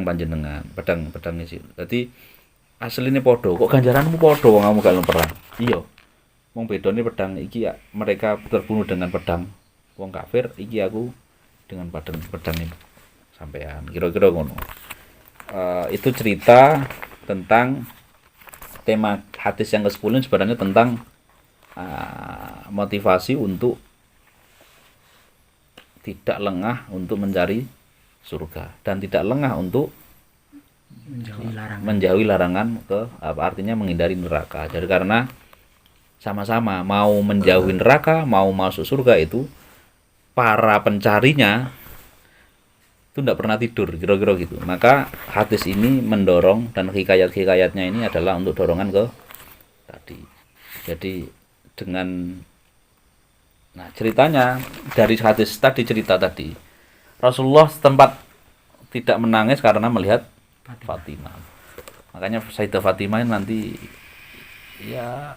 panjenengan, pedang isi. Jadi asline padha, kok ganjaranmu padha wong kamu gak perang. Iya. Wong bedane pedang iki ya, mereka terbunuh dengan pedang wong kafir, iki aku dengan pedang ini sampean. Kira-kira ngono. Itu cerita tentang tema hadis yang ke-10 sebenarnya tentang motivasi untuk tidak lengah untuk mencari surga dan tidak lengah untuk menjauhi larangan artinya menghindari neraka. Jadi karena sama-sama mau menjauhi neraka, mau masuk surga itu para pencarinya itu tidak pernah tidur, kira-kira gitu. Maka hadis ini mendorong dan hikayat-hikayatnya ini adalah untuk dorongan ke tadi. Jadi dengan ceritanya dari hadis tadi, cerita tadi Rasulullah setempat tidak menangis karena melihat Fatimah. Makanya Sayyidah Fatimah nanti ya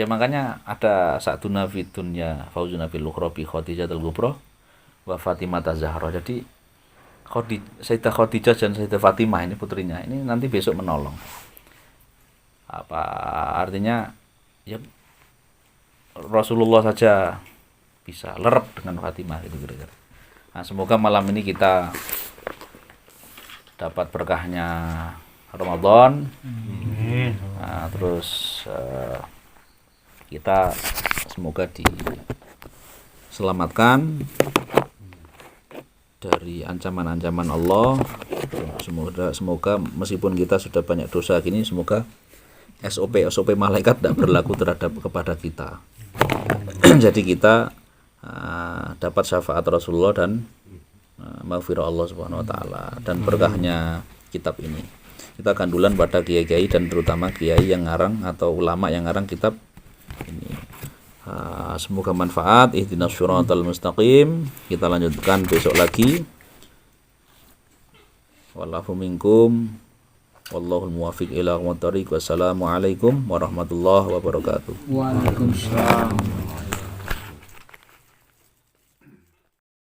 makanya ada sa'duna fid dunya fauzuna fil ukhra bi Khadijatul Kubra wa Fatimah Zahra. Jadi Sayyidah Khadijah dan Sayyidah Fatimah ini putrinya ini nanti besok menolong. Apa artinya ya Rasulullah saja bisa lerep dengan Fatimah gitu kira-kira. Nah, semoga malam ini kita dapat berkahnya Ramadan. Nah, terus kita semoga diselamatkan dari ancaman-ancaman Allah. Semoga meskipun kita sudah banyak dosa gini, semoga SOP malaikat tidak berlaku kepada kita. Jadi kita dapat syafaat Rasulullah dan maghfirah Allah Subhanahu wa taala dan berkahnya kitab ini. Kita kandulan pada kiai-kiai dan terutama kiai yang ngarang atau ulama yang ngarang kitab ini. Semoga manfaat. Ihdinas syiratal mustaqim. Kita lanjutkan besok lagi. Wallahu minkum. Wallahul muwaffiq ila aqwamit thoriq. Wassalamualaikum warahmatullahi wabarakatuh. Waalaikumsalam.